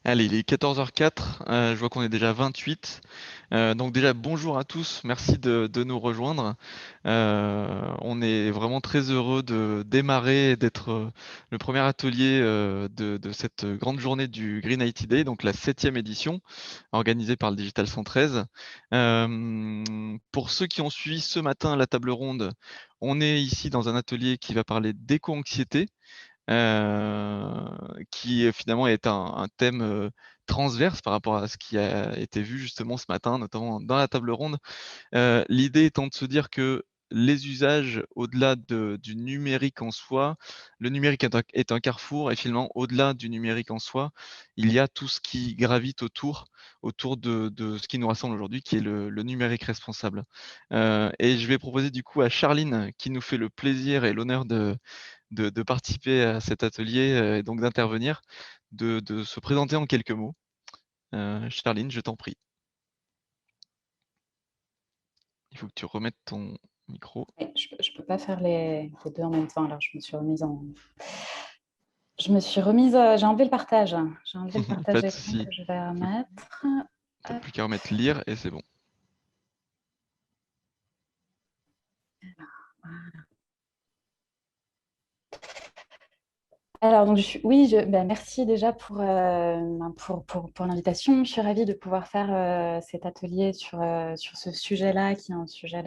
Allez, il est 14h04, je vois qu'on est déjà 28. Donc déjà, bonjour à tous, merci de nous rejoindre. On est vraiment très heureux de démarrer et d'être le premier atelier de cette grande journée du Green IT Day, donc la 7e édition, organisée par le Digital 113. Pour ceux qui ont suivi ce matin la table ronde, on est ici dans un atelier qui va parler d'éco-anxiété. Qui finalement est un thème transverse par rapport à ce qui a été vu justement ce matin, notamment dans la table ronde. L'idée étant de se dire que les usages, au-delà du numérique en soi, le numérique est un carrefour et finalement, au-delà du numérique en soi, il y a tout ce qui gravite autour de ce qui nous rassemble aujourd'hui, qui est le numérique responsable. Et je vais proposer du coup à Charline, qui nous fait le plaisir et l'honneur de participer à cet atelier et donc d'intervenir, de se présenter en quelques mots. Charline, je t'en prie. Il faut que tu remettes ton micro. Et je peux pas faire les deux en même temps. Alors, j'ai enlevé le partage. J'ai enlevé le partage Pas de d'écran souci. que je vais Faut- remettre. T'as Hop, plus qu'à remettre lire et c'est bon. voilà. Alors, donc, oui, merci déjà pour l'invitation. Je suis ravie de pouvoir faire cet atelier sur ce sujet-là, qui est un sujet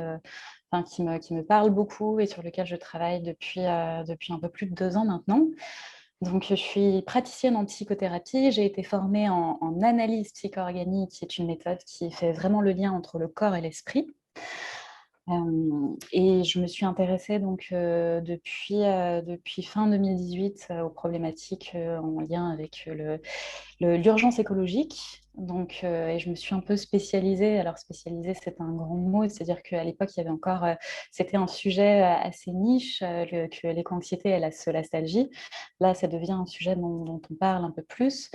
enfin, qui me parle beaucoup et sur lequel je travaille depuis un peu plus de 2 ans maintenant. Donc, je suis praticienne en psychothérapie. J'ai été formée en analyse psycho-organique, qui est une méthode qui fait vraiment le lien entre le corps et l'esprit. Et je me suis intéressée donc depuis fin 2018 aux problématiques en lien avec l'urgence écologique. Donc, et je me suis un peu spécialisée. Alors, spécialisée, c'est un grand mot, c'est-à-dire qu'à l'époque, il y avait encore, c'était un sujet assez niche, que l'éco-anxiété et la solastalgie. Là, ça devient un sujet dont on parle un peu plus.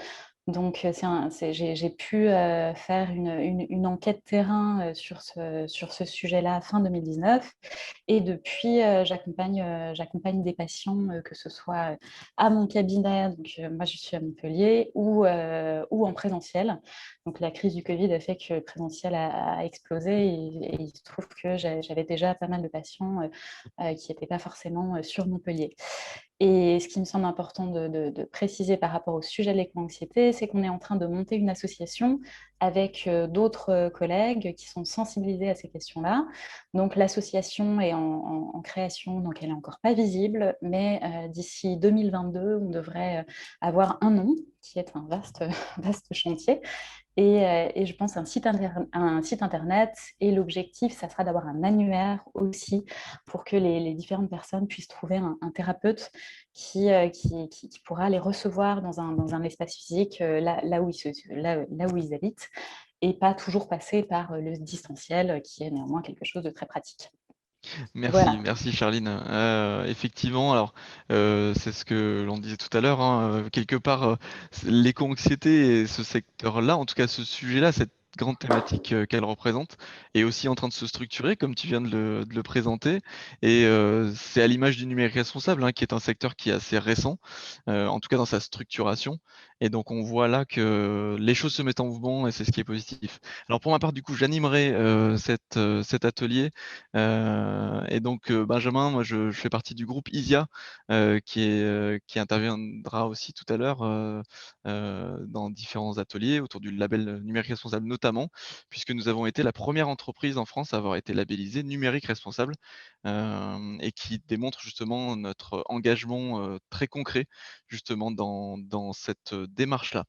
Donc, j'ai pu faire une enquête terrain sur ce sujet-là fin 2019. Et depuis, j'accompagne des patients, que ce soit à mon cabinet, donc moi je suis à Montpellier, ou en présentiel. Donc la crise du Covid a fait que le présentiel a explosé et il se trouve que j'avais déjà pas mal de patients qui n'étaient pas forcément sur Montpellier. Et ce qui me semble important de préciser par rapport au sujet de l'éco-anxiété, c'est qu'on est en train de monter une association avec d'autres collègues qui sont sensibilisés à ces questions-là. Donc l'association est en création, donc elle n'est encore pas visible, mais d'ici 2022, on devrait avoir un nom, qui est un vaste, vaste chantier. Et je pense un site internet. Et l'objectif, ça sera d'avoir un annuaire aussi pour que les différentes personnes puissent trouver un thérapeute qui pourra les recevoir dans un espace physique là où ils habitent et pas toujours passer par le distanciel qui est néanmoins quelque chose de très pratique. Merci, Voilà. merci Charline. Effectivement, alors c'est ce que l'on disait tout à l'heure, hein, quelque part, l'éco-anxiété et ce secteur-là, en tout cas ce sujet-là, cette grande thématique qu'elle représente, est aussi en train de se structurer, comme tu viens de le présenter. Et c'est à l'image du numérique responsable, hein, qui est un secteur qui est assez récent, en tout cas dans sa structuration. Et donc on voit là que les choses se mettent en mouvement et c'est ce qui est positif. Alors pour ma part, du coup, j'animerai cet atelier. Et donc, Benjamin, moi, je fais partie du groupe ISIA, qui interviendra aussi tout à l'heure dans différents ateliers autour du label numérique responsable notamment, puisque nous avons été la première entreprise en France à avoir été labellisée numérique responsable, et qui démontre justement notre engagement très concret justement dans cette démarche-là.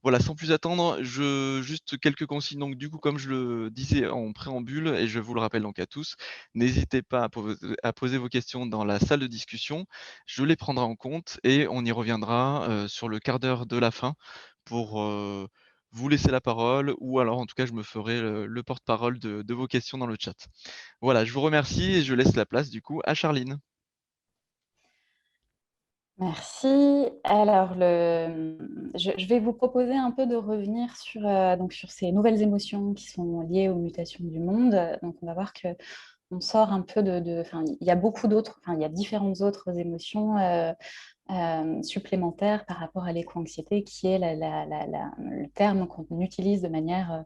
Voilà, sans plus attendre, juste quelques consignes. Donc, du coup, comme je le disais en préambule, et je vous le rappelle donc à tous, n'hésitez pas à poser vos questions dans la salle de discussion. Je les prendrai en compte et on y reviendra sur le quart d'heure de la fin pour vous laisser la parole ou alors en tout cas je me ferai le porte-parole de vos questions dans le chat. Voilà, je vous remercie et je laisse la place du coup à Charline. Merci. Alors, je vais vous proposer un peu de revenir sur ces nouvelles émotions qui sont liées aux mutations du monde. Donc, on va voir que on sort un peu il y a beaucoup d'autres, il y a différentes autres émotions supplémentaires par rapport à l'éco-anxiété, qui est le terme qu'on utilise de manière,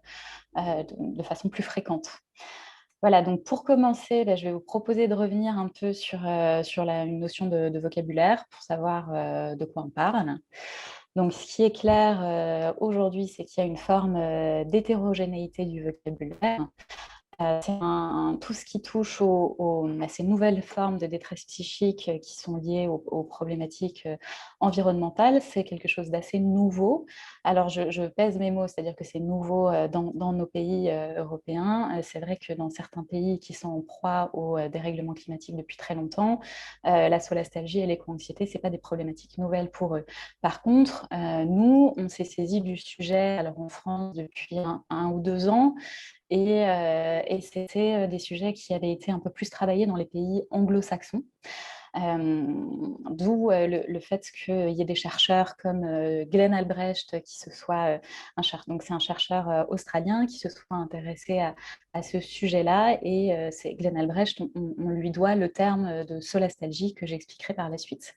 de façon plus fréquente. Voilà, donc pour commencer, je vais vous proposer de revenir un peu sur une notion de vocabulaire pour savoir de quoi on parle. Donc, ce qui est clair aujourd'hui, c'est qu'il y a une forme d'hétérogénéité du vocabulaire. Tout ce qui touche à ces nouvelles formes de détresse psychique qui sont liées aux problématiques environnementales, c'est quelque chose d'assez nouveau. Alors, je pèse mes mots, c'est-à-dire que c'est nouveau dans nos pays européens. C'est vrai que dans certains pays qui sont en proie au dérèglement climatique depuis très longtemps, la solastalgie et l'éco-anxiété, ce n'est pas des problématiques nouvelles pour eux. Par contre, nous, on s'est saisi du sujet alors en France depuis un ou 2 ans. Et c'était des sujets qui avaient été un peu plus travaillés dans les pays anglo-saxons. D'où le fait qu'il y ait des chercheurs comme Glenn Albrecht, donc c'est un chercheur australien qui se soit intéressé à ce sujet-là. Et c'est Glenn Albrecht, on lui doit le terme de solastalgie que j'expliquerai par la suite.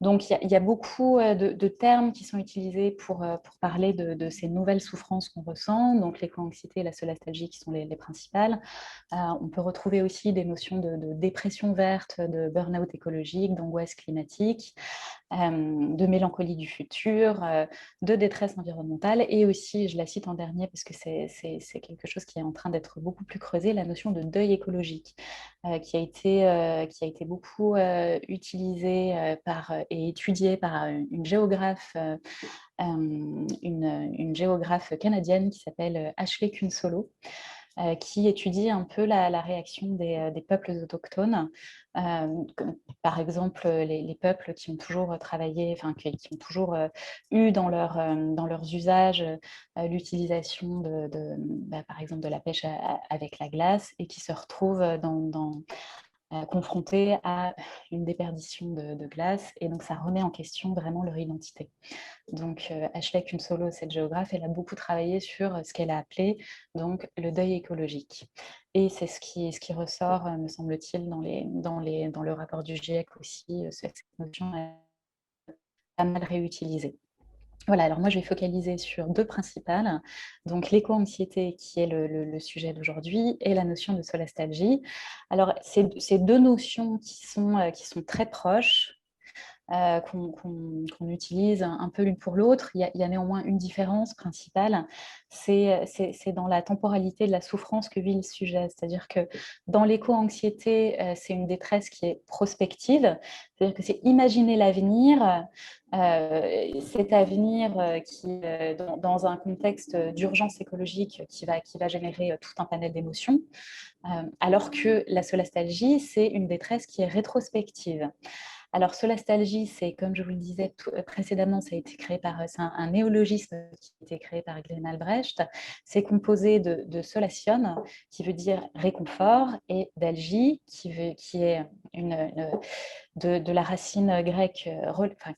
Donc, il y a beaucoup de termes qui sont utilisés pour parler de ces nouvelles souffrances qu'on ressent, donc l'éco-anxiété et la solastalgie qui sont les principales. On peut retrouver aussi des notions de dépression verte, de burn-out écologique, d'angoisse climatique, de mélancolie du futur, de détresse environnementale, et aussi, je la cite en dernier parce que c'est quelque chose qui est en train d'être beaucoup plus creusé, la notion de deuil écologique, qui a été beaucoup utilisée et étudiée par une géographe, une géographe canadienne qui s'appelle Ashley Kunsolo, qui étudie un peu la réaction des peuples autochtones, par exemple les peuples qui ont toujours travaillé, qui ont toujours eu dans leurs usages l'utilisation par exemple de la pêche avec la glace, et qui se retrouvent confrontés à une déperdition de glace, et donc ça remet en question vraiment leur identité. Donc, Ashley Kunsolo, cette géographe, elle a beaucoup travaillé sur ce qu'elle a appelé donc, le deuil écologique. Et c'est ce qui ressort, me semble-t-il, dans le rapport du GIEC aussi, cette notion est pas mal réutilisée. Voilà, alors moi je vais focaliser sur 2 principales, donc l'éco-anxiété qui est le sujet d'aujourd'hui, et la notion de solastalgie. Alors, ces 2 notions qui sont très proches, qu'on utilise un peu l'une pour l'autre. Il y a néanmoins une différence principale, c'est dans la temporalité de la souffrance que vit le sujet. C'est-à-dire que dans l'éco-anxiété, c'est une détresse qui est prospective, c'est-à-dire que c'est imaginer l'avenir, cet avenir dans un contexte d'urgence écologique qui va générer tout un panel d'émotions, alors que la solastalgie, c'est une détresse qui est rétrospective. Alors, solastalgie, c'est, comme je vous le disais précédemment, ça a été créé c'est un néologisme qui a été créé par Glenn Albrecht. C'est composé de solation, qui veut dire réconfort, et d'algie, qui est de la racine grecque,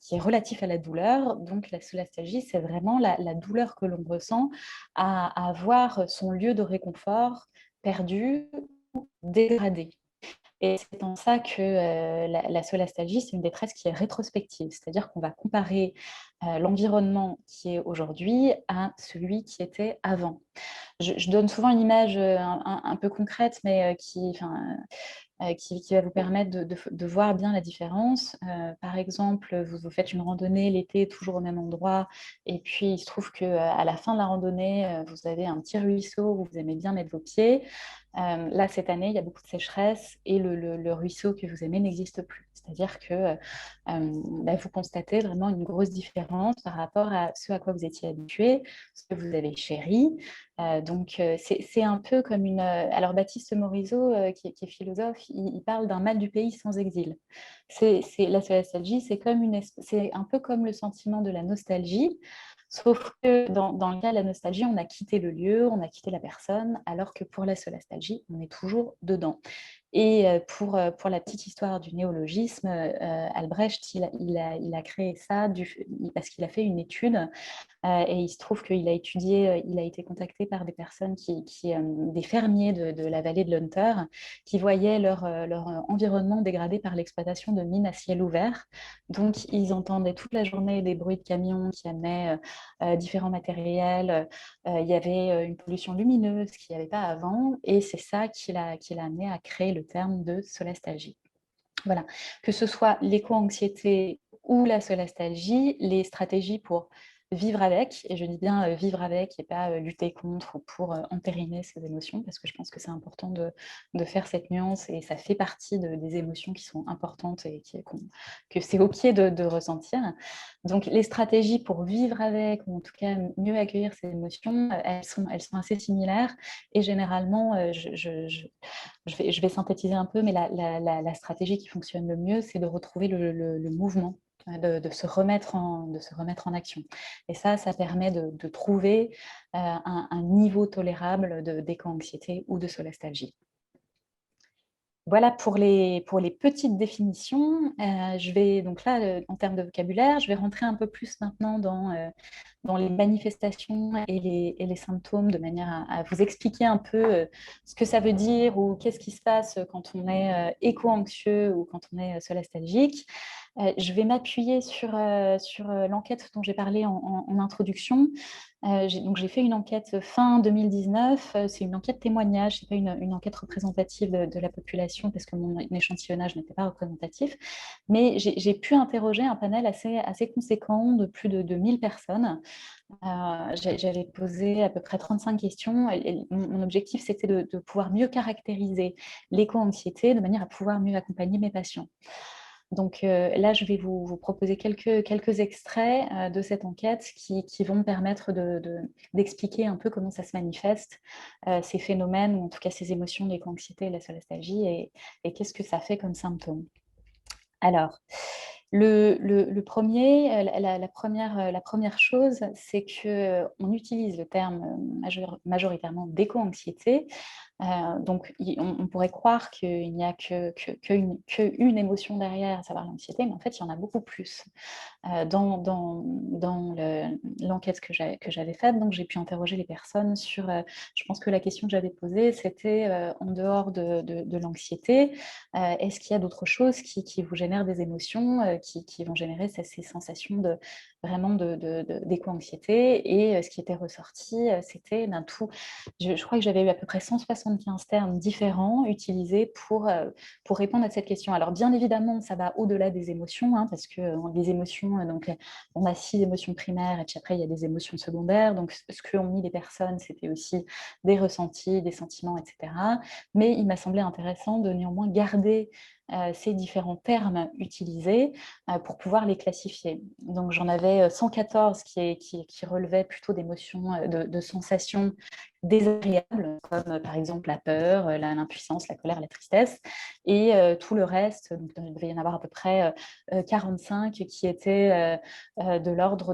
qui est relatif à la douleur. Donc, la solastalgie, c'est vraiment la douleur que l'on ressent à voir son lieu de réconfort perdu, dégradé. Et c'est en ça que la solastalgie, c'est une détresse qui est rétrospective, c'est-à-dire qu'on va comparer l'environnement qui est aujourd'hui à celui qui était avant. Je donne souvent une image un peu concrète, mais qui va vous permettre de voir bien la différence. Par exemple, vous faites une randonnée l'été, toujours au même endroit, et puis il se trouve qu'à la fin de la randonnée, vous avez un petit ruisseau où vous aimez bien mettre vos pieds. Là, cette année, il y a beaucoup de sécheresse, et le ruisseau que vous aimez n'existe plus. C'est-à-dire que vous constatez vraiment une grosse différence par rapport à ce à quoi vous étiez habitué, ce que vous avez chéri. Donc, c'est un peu comme une... alors, Baptiste Morisot, qui est philosophe, il parle d'un mal du pays sans exil. La solastalgie, c'est un peu comme le sentiment de la nostalgie, sauf que dans le cas de la nostalgie, on a quitté le lieu, on a quitté la personne, alors que pour la solastalgie, on est toujours dedans. Et pour la petite histoire du néologisme, Albrecht, il a créé ça parce qu'il a fait une étude et il se trouve qu'il a étudié, il a été contacté par des personnes des fermiers de la vallée de l'Hunter qui voyaient leur environnement dégradé par l'exploitation de mines à ciel ouvert. Donc, ils entendaient toute la journée des bruits de camions qui amenaient différents matériels. Il y avait une pollution lumineuse qu'il n'y avait pas avant. Et c'est ça qui l'a amené à créer le terme de solastalgie. Voilà. Que ce soit l'éco-anxiété ou la solastalgie, les stratégies pour vivre avec, et je dis bien vivre avec et pas lutter contre ou pour entériner ces émotions, parce que je pense que c'est important de faire cette nuance et ça fait partie des émotions qui sont importantes et que c'est OK de ressentir. Donc les stratégies pour vivre avec, ou en tout cas mieux accueillir ces émotions, elles sont assez similaires et généralement, je vais synthétiser un peu, mais la stratégie qui fonctionne le mieux, c'est de retrouver le mouvement, de se remettre en action. Et ça permet de trouver un niveau tolérable d'éco-anxiété ou de solastalgie. Voilà pour les petites définitions. Je vais donc là, en termes de vocabulaire, je vais rentrer un peu plus maintenant dans les manifestations et les symptômes de manière à vous expliquer un peu ce que ça veut dire ou qu'est-ce qui se passe quand on est éco-anxieux ou quand on est solastalgique. Je vais m'appuyer sur l'enquête dont j'ai parlé en introduction. Donc j'ai fait une enquête fin 2019. C'est une enquête témoignage, ce n'est pas une enquête représentative de la population parce que mon échantillonnage n'était pas représentatif. Mais j'ai pu interroger un panel assez conséquent de plus de 1000 personnes. J'avais posé à peu près 35 questions. Et mon objectif, c'était de pouvoir mieux caractériser l'éco-anxiété de manière à pouvoir mieux accompagner mes patients. Donc là, je vais vous proposer quelques extraits de cette enquête qui vont me permettre d'expliquer un peu comment ça se manifeste, ces phénomènes, ou en tout cas ces émotions, l'éco-anxiété et la solastalgie, et qu'est-ce que ça fait comme symptômes. Alors, le premier, la première chose, c'est qu'on utilise le terme majoritairement d'éco-anxiété. Donc, on pourrait croire qu'il n'y a qu'une émotion derrière, à savoir l'anxiété, mais en fait, il y en a beaucoup plus. Dans l'enquête que j'avais faite, donc j'ai pu interroger les personnes sur, je pense que la question que j'avais posée, c'était en dehors de l'anxiété, est-ce qu'il y a d'autres choses qui vous génèrent des émotions, qui vont générer ces sensations vraiment d'éco-anxiété. Et ce qui était ressorti, c'était d'un tout, je crois que j'avais eu à peu près 175 termes différents utilisés pour répondre à cette question. Alors bien évidemment, ça va au-delà des émotions, hein, parce que les émotions, donc on a 6 émotions primaires et puis après il y a des émotions secondaires. Donc ce qu'ont mis les personnes, c'était aussi des ressentis, des sentiments, etc. Mais il m'a semblé intéressant de néanmoins garder ces différents termes utilisés pour pouvoir les classifier. Donc j'en avais 114 qui relevaient plutôt d'émotions, de sensations désagréables, comme par exemple la peur, l'impuissance, la colère, la tristesse, et tout le reste, donc il devait y en avoir à peu près 45 qui étaient de l'ordre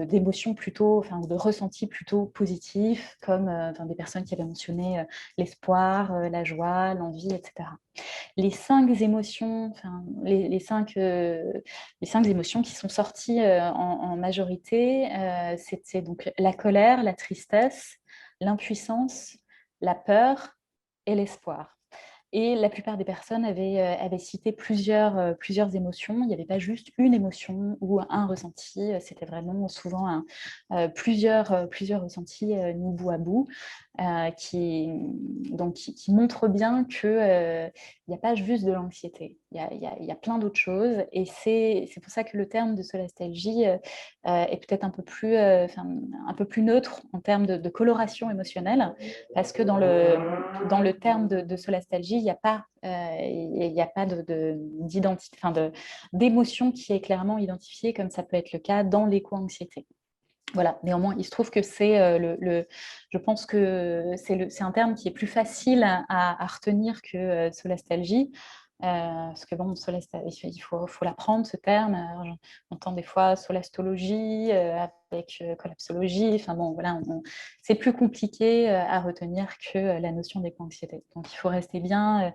d'émotions plutôt, enfin de ressentis plutôt positifs, comme des personnes qui avaient mentionné l'espoir, la joie, l'envie, etc. Les 5 émotions, enfin, les 5 émotions qui sont sorties en majorité, c'était donc la colère, la tristesse, l'impuissance, la peur et l'espoir. Et la plupart des personnes avaient cité plusieurs émotions. Il n'y avait pas juste une émotion ou un ressenti. C'était vraiment souvent plusieurs ressentis mis bout à bout qui montrent bien qu'il n'y a pas juste de l'anxiété. Il y a plein d'autres choses. Et c'est pour ça que le terme de solastalgie est peut-être un peu plus neutre en termes de coloration émotionnelle, parce que dans le terme de solastalgie, il n'y a pas d'émotion qui est clairement identifiée, comme ça peut être le cas dans l'éco-anxiété. Voilà, néanmoins, il se trouve que je pense que c'est un terme qui est plus facile à retenir que solastalgie, Parce que bon, faut l'apprendre, ce terme. J'entends des fois solastologie avec collapsologie. Enfin bon, voilà, c'est plus compliqué à retenir que la notion d'éco-anxiété. Donc, il faut rester bien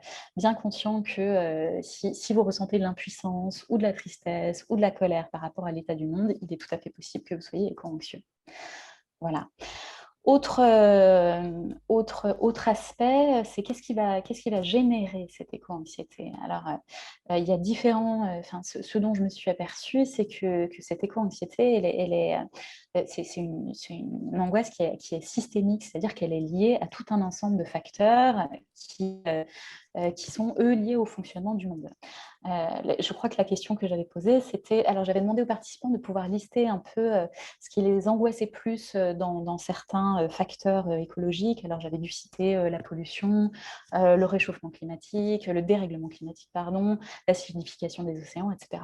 conscient que si vous ressentez de l'impuissance ou de la tristesse ou de la colère par rapport à l'état du monde, il est tout à fait possible que vous soyez éco-anxieux. Voilà. Autre aspect, c'est qu'est-ce qui va générer cette éco-anxiété. Alors, il y a différents, ce dont je me suis aperçue, c'est que cette éco-anxiété, c'est une angoisse qui est systémique, c'est-à-dire qu'elle est liée à tout un ensemble de facteurs qui sont, eux, liés au fonctionnement du monde. Je crois que la question que j'avais posée, c'était... Alors, j'avais demandé aux participants de pouvoir lister un peu ce qui les angoissait plus dans certains facteurs écologiques. Alors, j'avais dû citer la pollution, le réchauffement climatique, le dérèglement climatique, pardon, l'acidification des océans, etc.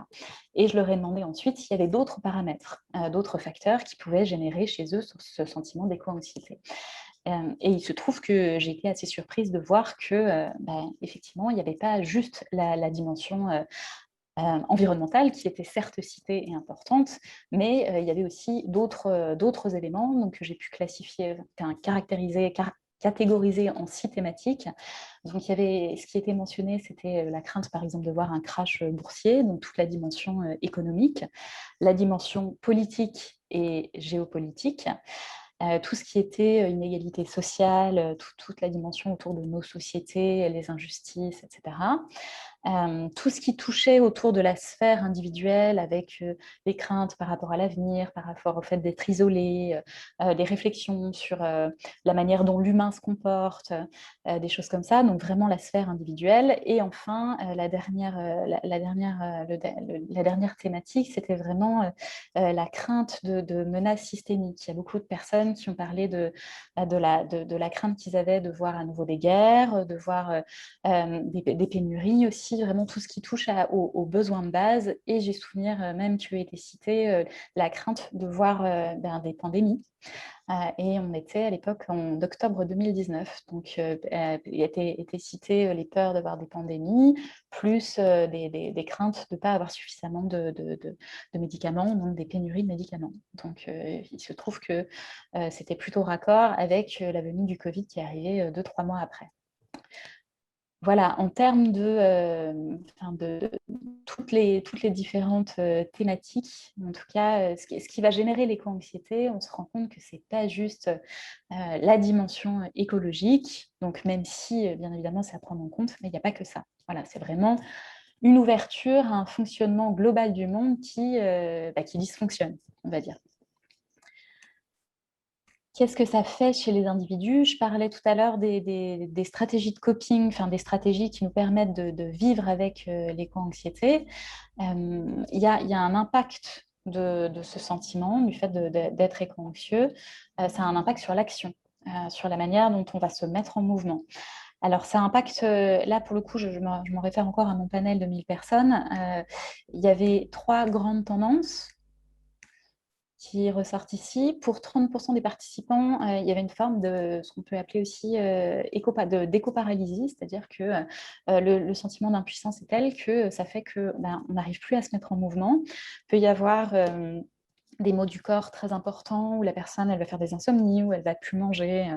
Et je leur ai demandé ensuite s'il y avait d'autres paramètres, d'autres facteurs qui pouvaient générer chez eux ce sentiment d'éco-anxiété. Et il se trouve que j'ai été assez surprise de voir que, effectivement, il n'y avait pas juste la dimension environnementale qui était certes citée et importante, mais il y avait aussi d'autres éléments donc, que j'ai pu catégoriser en 6 thématiques. Donc, il y avait, ce qui était mentionné, c'était la crainte, par exemple, de voir un crash boursier, donc toute la dimension économique, la dimension politique et géopolitique, tout ce qui était inégalité sociale, toute la dimension autour de nos sociétés, les injustices, etc. Tout ce qui touchait autour de la sphère individuelle avec les craintes par rapport à l'avenir, par rapport au fait d'être isolé, des réflexions sur la manière dont l'humain se comporte, des choses comme ça, donc vraiment la sphère individuelle. Et enfin, la dernière thématique, c'était vraiment la crainte de menaces systémiques. Il y a beaucoup de personnes qui ont parlé de la crainte qu'ils avaient de voir à nouveau des guerres, de voir des pénuries aussi, vraiment tout ce qui touche aux besoins de base. Et j'ai souvenir même qu'il a été cité la crainte de voir des pandémies. Et on était à l'époque en octobre 2019. Donc, il était cité les peurs de voir des pandémies, plus des craintes de ne pas avoir suffisamment de médicaments, donc des pénuries de médicaments. Donc, il se trouve que c'était plutôt raccord avec la venue du Covid qui est arrivée 2-3 mois après. Voilà, en termes de toutes les différentes thématiques, en tout cas, ce qui va générer l'éco-anxiété, on se rend compte que ce n'est pas juste la dimension écologique, donc même si, bien évidemment, c'est à prendre en compte, mais il n'y a pas que ça. Voilà, c'est vraiment une ouverture à un fonctionnement global du monde qui dysfonctionne, on va dire. Qu'est-ce que ça fait chez les individus? Je parlais tout à l'heure des stratégies de coping, enfin des stratégies qui nous permettent de vivre avec l'éco-anxiété. Il y a un impact de ce sentiment, du fait d'être éco-anxieux. Ça a un impact sur l'action, sur la manière dont on va se mettre en mouvement. Alors, ça impacte, là pour le coup, je m'en réfère encore à mon panel de 1000 personnes. Il y avait 3 grandes tendances qui ressortent ici. Pour 30% des participants, il y avait une forme de ce qu'on peut appeler aussi d'éco-paralysie, c'est-à-dire que le sentiment d'impuissance est tel que ça fait qu'on n'arrive plus à se mettre en mouvement. Il peut y avoir des maux du corps très importants, où la personne elle va faire des insomnies, où elle va plus manger,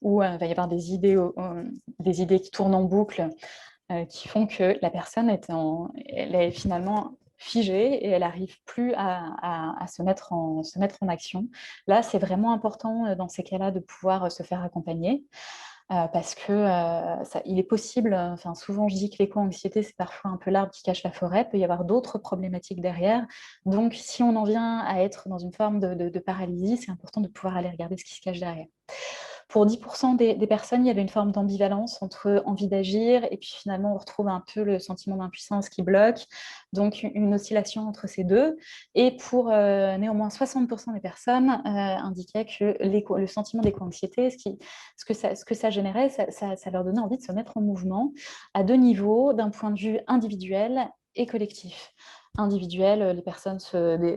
où il va y avoir des idées qui tournent en boucle, qui font que la personne elle est finalement figée et elle n'arrive plus à se mettre en action. Là, c'est vraiment important dans ces cas-là de pouvoir se faire accompagner. Parce que il est possible, souvent je dis que l'éco-anxiété, c'est parfois un peu l'arbre qui cache la forêt, il peut y avoir d'autres problématiques derrière. Donc, si on en vient à être dans une forme de paralysie, c'est important de pouvoir aller regarder ce qui se cache derrière. Pour 10% des personnes, il y avait une forme d'ambivalence entre envie d'agir et puis finalement, on retrouve un peu le sentiment d'impuissance qui bloque, donc une oscillation entre ces deux. Et pour néanmoins 60% des personnes indiquaient que le sentiment d'éco-anxiété, ce que ça générait, ça leur donnait envie de se mettre en mouvement à 2 niveaux, d'un point de vue individuel et collectif. individuelle, les personnes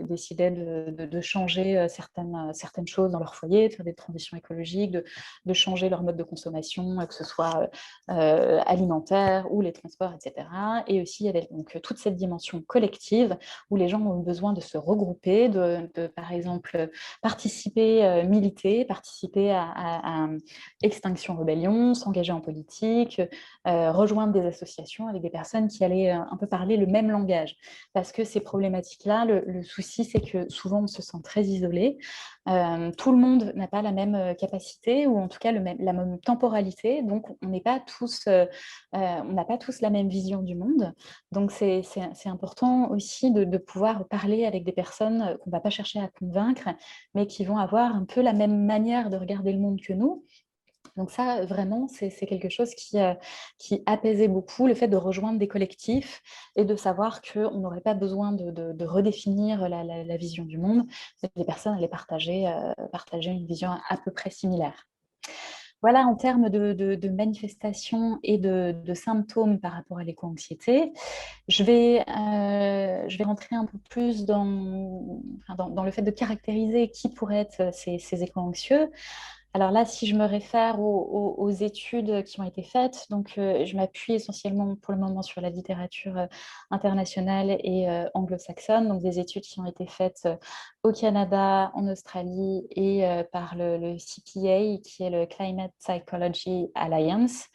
décidaient de changer certaines choses dans leur foyer, de faire des transitions écologiques, de changer leur mode de consommation, que ce soit alimentaire ou les transports, etc. Et aussi, il y avait donc toute cette dimension collective où les gens ont eu besoin de se regrouper, par exemple, participer, militer, participer à Extinction Rebellion, s'engager en politique, rejoindre des associations avec des personnes qui allaient un peu parler le même langage. Parce que ces problématiques-là, le souci, c'est que souvent, on se sent très isolé. Tout le monde n'a pas la même capacité ou en tout cas la même temporalité. Donc, on n'a pas tous la même vision du monde. Donc, c'est important aussi de pouvoir parler avec des personnes qu'on ne va pas chercher à convaincre, mais qui vont avoir un peu la même manière de regarder le monde que nous. Donc ça, vraiment, c'est quelque chose qui apaisait beaucoup le fait de rejoindre des collectifs et de savoir qu'on n'aurait pas besoin de redéfinir la vision du monde. Les personnes allaient partager une vision à peu près similaire. Voilà en termes de manifestations et de symptômes par rapport à l'éco-anxiété. Je vais rentrer un peu plus dans le fait de caractériser qui pourraient être ces éco-anxieux. Alors là, si je me réfère aux études qui ont été faites, donc je m'appuie essentiellement pour le moment sur la littérature internationale et anglo-saxonne, donc des études qui ont été faites au Canada, en Australie et par le CPA, qui est le Climate Psychology Alliance,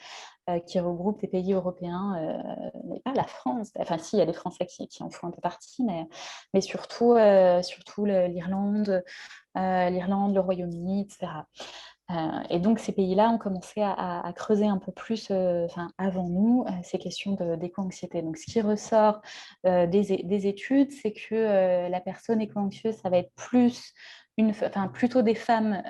qui regroupe des pays européens, mais pas la France. Enfin, si, il y a des Français qui en font un peu partie, mais surtout l'Irlande, le Royaume-Uni, etc. Et donc, ces pays-là ont commencé à creuser un peu plus, avant nous, ces questions d'éco-anxiété. Donc, ce qui ressort des études, c'est que la personne éco-anxieuse, ça va être plutôt des femmes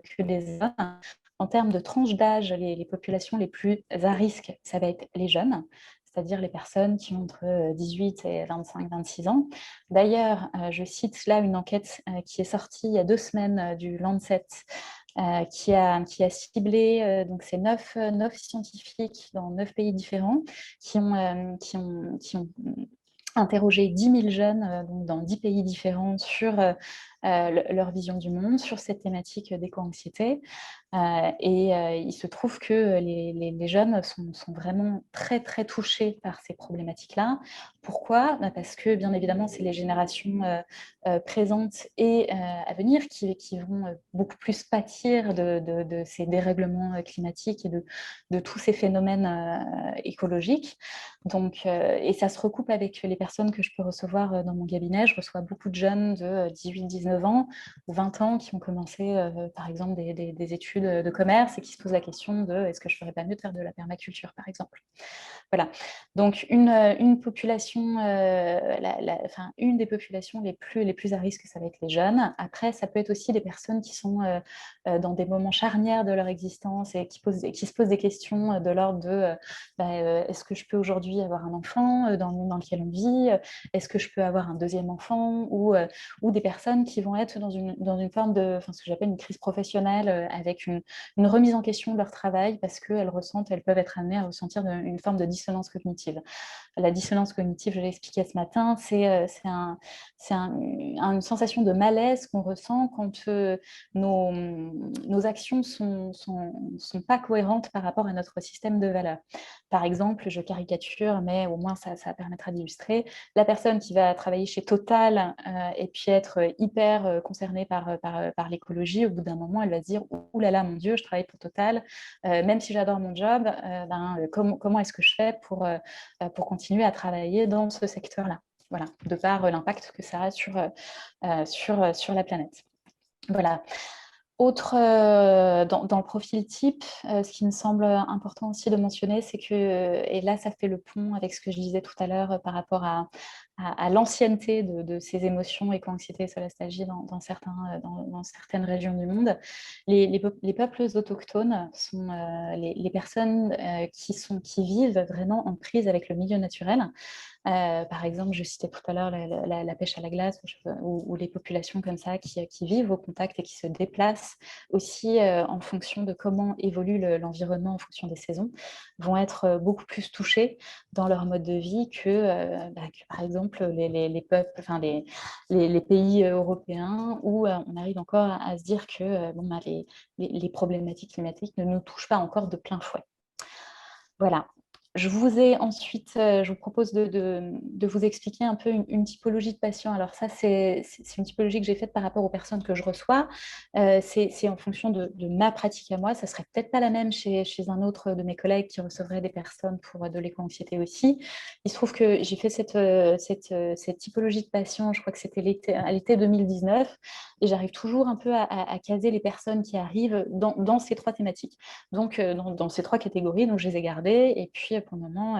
que des hommes. En termes de tranche d'âge, les populations les plus à risque, ça va être les jeunes, c'est-à-dire les personnes qui ont entre 18 et 25-26 ans. D'ailleurs, je cite là une enquête qui est sortie il y a 2 semaines du Lancet, qui a ciblé donc ces 9 scientifiques dans 9 pays différents qui ont interrogé 10 000 jeunes donc dans 10 pays différents sur leur vision du monde, sur cette thématique d'éco-anxiété. Il se trouve que les jeunes sont vraiment très, très touchés par ces problématiques-là. Pourquoi? Parce que, bien évidemment, c'est les générations présentes et à venir qui vont beaucoup plus pâtir de ces dérèglements climatiques et de tous ces phénomènes écologiques. Donc, et ça se recoupe avec les personnes que je peux recevoir dans mon cabinet. Je reçois beaucoup de jeunes de 18-19 ans ou 20 ans qui ont commencé, par exemple, des études de commerce et qui se posent la question de est-ce que je ne ferais pas mieux de faire de la permaculture, par exemple. Voilà. Donc, une population, une des populations les plus à risque, ça va être les jeunes. Après, ça peut être aussi des personnes qui sont dans des moments charnières de leur existence et qui se posent des questions de l'ordre de est-ce que je peux aujourd'hui avoir un enfant dans le monde dans lequel on vit? Est-ce que je peux avoir un deuxième enfant? Ou des personnes qui vont être dans une forme ce que j'appelle une crise professionnelle avec une remise en question de leur travail parce qu'elles peuvent être amenées à ressentir une forme de dissonance cognitive. La dissonance cognitive, je l'ai expliqué ce matin, c'est une sensation de malaise qu'on ressent quand nos actions sont pas cohérentes par rapport à notre système de valeurs. Par exemple, je caricature, mais au moins ça permettra d'illustrer, la personne qui va travailler chez Total et puis être hyper concernée par l'écologie, au bout d'un moment, elle va se dire « Ouh là là, mon Dieu, je travaille pour Total, même si j'adore mon job, comment est-ce que je fais pour continuer à travailler dans ce secteur-là ?» Voilà, de par l'impact que ça a sur la planète. Voilà. Autre, dans le profil type, ce qui me semble important aussi de mentionner, c'est que, et là ça fait le pont avec ce que je disais tout à l'heure par rapport à l'ancienneté de ces émotions, éco-anxiété, solastalgie dans certaines régions du monde, les peuples autochtones sont les personnes qui vivent vraiment en prise avec le milieu naturel. Par exemple, je citais tout à l'heure la pêche à la glace ou les populations comme ça qui vivent au contact et qui se déplacent aussi en fonction de comment évolue l'environnement en fonction des saisons, vont être beaucoup plus touchés dans leur mode de vie que par exemple, les peuples, enfin, les pays européens où on arrive encore à se dire que les problématiques climatiques ne nous touchent pas encore de plein fouet. Voilà. Je vous propose de vous expliquer un peu une typologie de patients. Alors ça, c'est une typologie que j'ai faite par rapport aux personnes que je reçois. C'est en fonction de ma pratique à moi. Ça serait peut-être pas la même chez un autre de mes collègues qui recevrait des personnes pour de l'éco-anxiété aussi. Il se trouve que j'ai fait cette typologie de patients, je crois que c'était à l'été 2019, et j'arrive toujours un peu à caser les personnes qui arrivent dans ces trois thématiques. Donc, dans ces trois catégories, donc je les ai gardées. Et puis, pour le moment,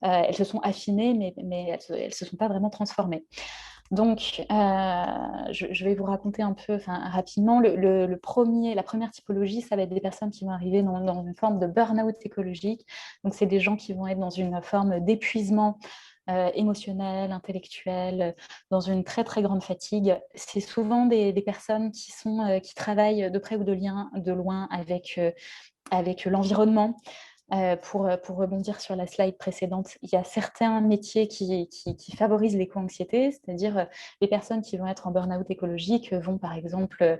elles se sont affinées, mais elles ne se sont pas vraiment transformées. Donc, je vais vous raconter un peu rapidement. La première typologie, ça va être des personnes qui vont arriver dans une forme de burn-out écologique. Donc, c'est des gens qui vont être dans une forme d'épuisement émotionnel, intellectuel, dans une très, très grande fatigue. C'est souvent des personnes qui travaillent de près ou de loin avec l'environnement. Pour rebondir sur la slide précédente, il y a certains métiers qui favorisent l'éco-anxiété, c'est-à-dire les personnes qui vont être en burn-out écologique vont par exemple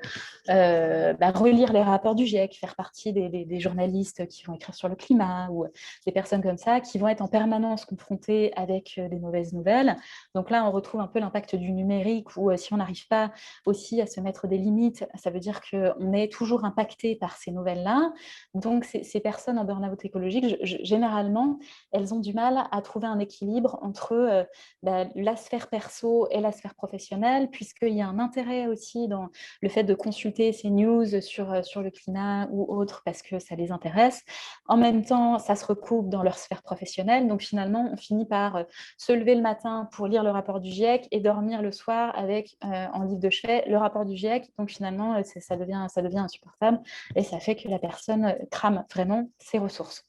relire les rapports du GIEC, faire partie des journalistes qui vont écrire sur le climat, ou des personnes comme ça qui vont être en permanence confrontées avec des mauvaises nouvelles. Donc là, on retrouve un peu l'impact du numérique, où si on n'arrive pas aussi à se mettre des limites, ça veut dire qu'on est toujours impacté par ces nouvelles-là. Donc, ces personnes en burn-out écologique, généralement, elles ont du mal à trouver un équilibre entre la sphère perso et la sphère professionnelle, puisqu'il y a un intérêt aussi dans le fait de consulter ces news sur le climat ou autre, parce que ça les intéresse. En même temps, ça se recoupe dans leur sphère professionnelle. Donc, finalement, on finit par se lever le matin pour lire le rapport du GIEC et dormir le soir avec, en livre de chevet, le rapport du GIEC. Donc, finalement, ça devient insupportable. Et ça fait que la personne crame vraiment ses ressources.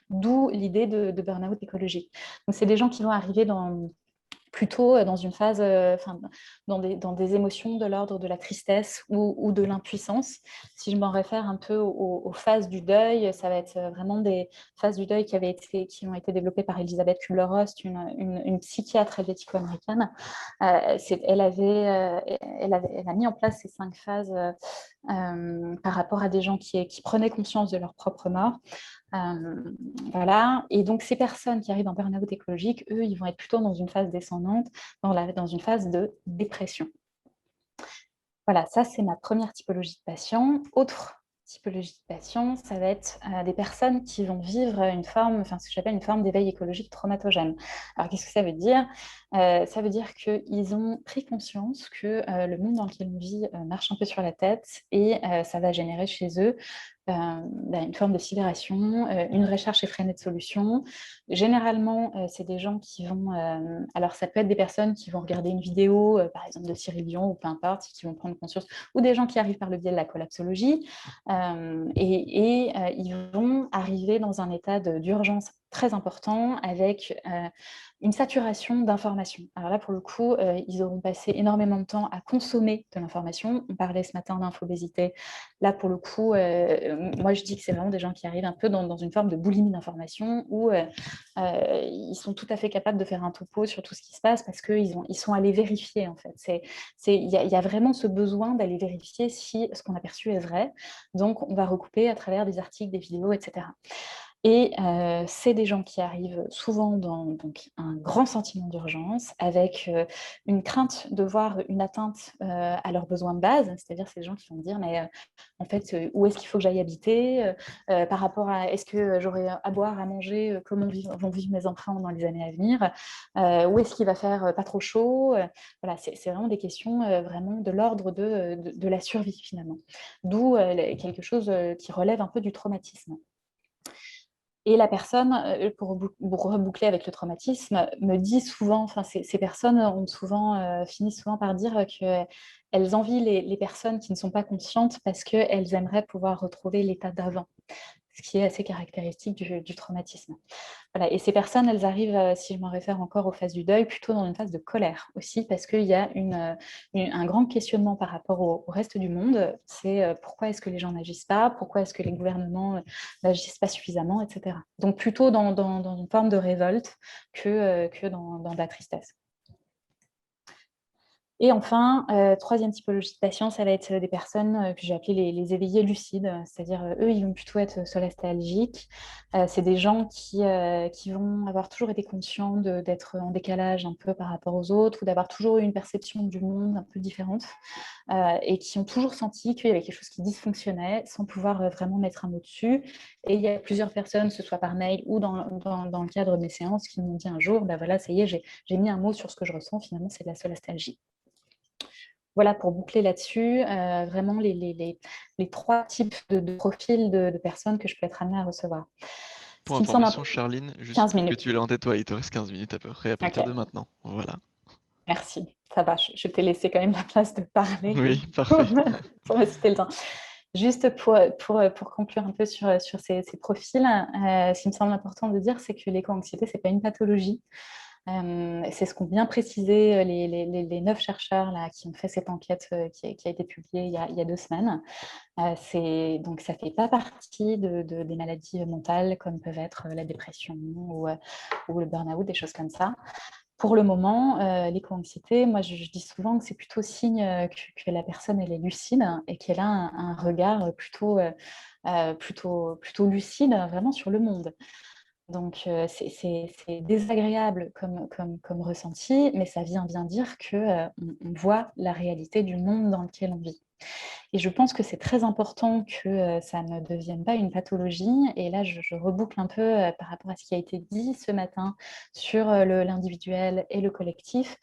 D'où l'idée de burn-out écologique. Donc, c'est des gens qui vont arriver plutôt dans une phase, dans des émotions de l'ordre de la tristesse ou de l'impuissance. Si je m'en réfère un peu aux phases du deuil, ça va être vraiment des phases du deuil qui ont été développées par Elisabeth Kübler-Ross, une psychiatre helvético-américaine. Elle a mis en place ces 5 phases par rapport à des gens qui prenaient conscience de leur propre mort. Voilà. Et donc, ces personnes qui arrivent en burn-out écologique, eux, ils vont être plutôt dans une phase descendante, dans une phase de dépression. Voilà, ça, c'est ma première typologie de patients. Autre typologie de patients, ça va être des personnes qui vont vivre ce que j'appelle une forme d'éveil écologique traumatogène. Alors, qu'est-ce que ça veut dire? Ça veut dire qu'ils ont pris conscience que le monde dans lequel on vit marche un peu sur la tête et ça va générer chez eux une forme de sidération, une recherche effrénée de solutions. Généralement, c'est des gens qui vont... alors, ça peut être des personnes qui vont regarder une vidéo, par exemple de Cyril Dion, ou peu importe, qui vont prendre conscience, ou des gens qui arrivent par le biais de la collapsologie, ils vont arriver dans un état d'urgence très important avec une saturation d'informations. Alors là, pour le coup, ils auront passé énormément de temps à consommer de l'information. On parlait ce matin d'infobésité. Là, pour le coup, moi, je dis que c'est vraiment des gens qui arrivent un peu dans une forme de boulimie d'information où ils sont tout à fait capables de faire un topo sur tout ce qui se passe parce qu'ils sont allés vérifier, en fait. Il y a vraiment ce besoin d'aller vérifier si ce qu'on a perçu est vrai. Donc, on va recouper à travers des articles, des vidéos, etc. Et c'est des gens qui arrivent souvent dans donc, un grand sentiment d'urgence, avec une crainte de voir une atteinte à leurs besoins de base, c'est-à-dire ces gens qui vont dire, mais en fait, où est-ce qu'il faut que j'aille habiter par rapport à, est-ce que j'aurai à boire, à manger, comment vont vivre mes enfants dans les années à venir, où est-ce qu'il va faire pas trop chaud, voilà, c'est vraiment des questions vraiment de l'ordre de la survie finalement, d'où quelque chose qui relève un peu du traumatisme. Et la personne, pour reboucler avec le traumatisme, me dit souvent, enfin ces personnes finissent souvent par dire qu'elles envient les personnes qui ne sont pas conscientes parce qu'elles aimeraient pouvoir retrouver l'état d'avant. ce qui est assez caractéristique du traumatisme. Voilà. Et ces personnes, elles arrivent, si je m'en réfère encore aux phases du deuil, plutôt dans une phase de colère aussi, parce qu'il y a un grand questionnement par rapport au reste du monde. C'est pourquoi est-ce que les gens n'agissent pas, pourquoi est-ce que les gouvernements n'agissent pas suffisamment, etc. Donc plutôt dans une forme de révolte que dans de la tristesse. Et enfin, troisième typologie de patients, ça va être des personnes que j'ai appelées les éveillés lucides, c'est-à-dire eux, ils vont plutôt être solastalgiques. C'est des gens qui vont avoir toujours été conscients d'être en décalage un peu par rapport aux autres ou d'avoir toujours eu une perception du monde un peu différente et qui ont toujours senti qu'il y avait quelque chose qui dysfonctionnait sans pouvoir vraiment mettre un mot dessus. Et il y a plusieurs personnes, que ce soit par mail ou dans le cadre de mes séances, qui m'ont dit un jour, bah voilà, ça y est, j'ai mis un mot sur ce que je ressens, finalement, c'est de la solastalgie. Voilà, pour boucler là-dessus, vraiment les trois types de profils de personnes que je peux être amenée à recevoir. Ce Pour qui me semble information, Charline, juste 15 pour que minutes. tu l'aies en tête, ouais, il te reste 15 minutes à peu près à Ok, partir de maintenant. Voilà. merci. Ça va, je t'ai laissé quand même la place de parler Oui, parfait. pour me citer le temps. Juste pour conclure un peu sur ces profils, ce qui me semble important de dire, c'est que l'éco-anxiété, ce n'est pas une pathologie. C'est ce qu'ont bien précisé les 9 chercheurs là, qui ont fait cette enquête qui a été publiée il y a 2 semaines. Donc, ça ne fait pas partie des maladies mentales comme peuvent être la dépression ou le burn-out, des choses comme ça. Pour le moment, l'éco-anxiété, moi je dis souvent que c'est plutôt signe que la personne elle est lucide et qu'elle a un regard plutôt lucide vraiment sur le monde. Donc, c'est désagréable comme ressenti, mais ça vient bien dire qu'on on voit la réalité du monde dans lequel on vit. Et je pense que c'est très important que ça ne devienne pas une pathologie. Et là, je reboucle un peu par rapport à ce qui a été dit ce matin sur l'individuel et le collectif.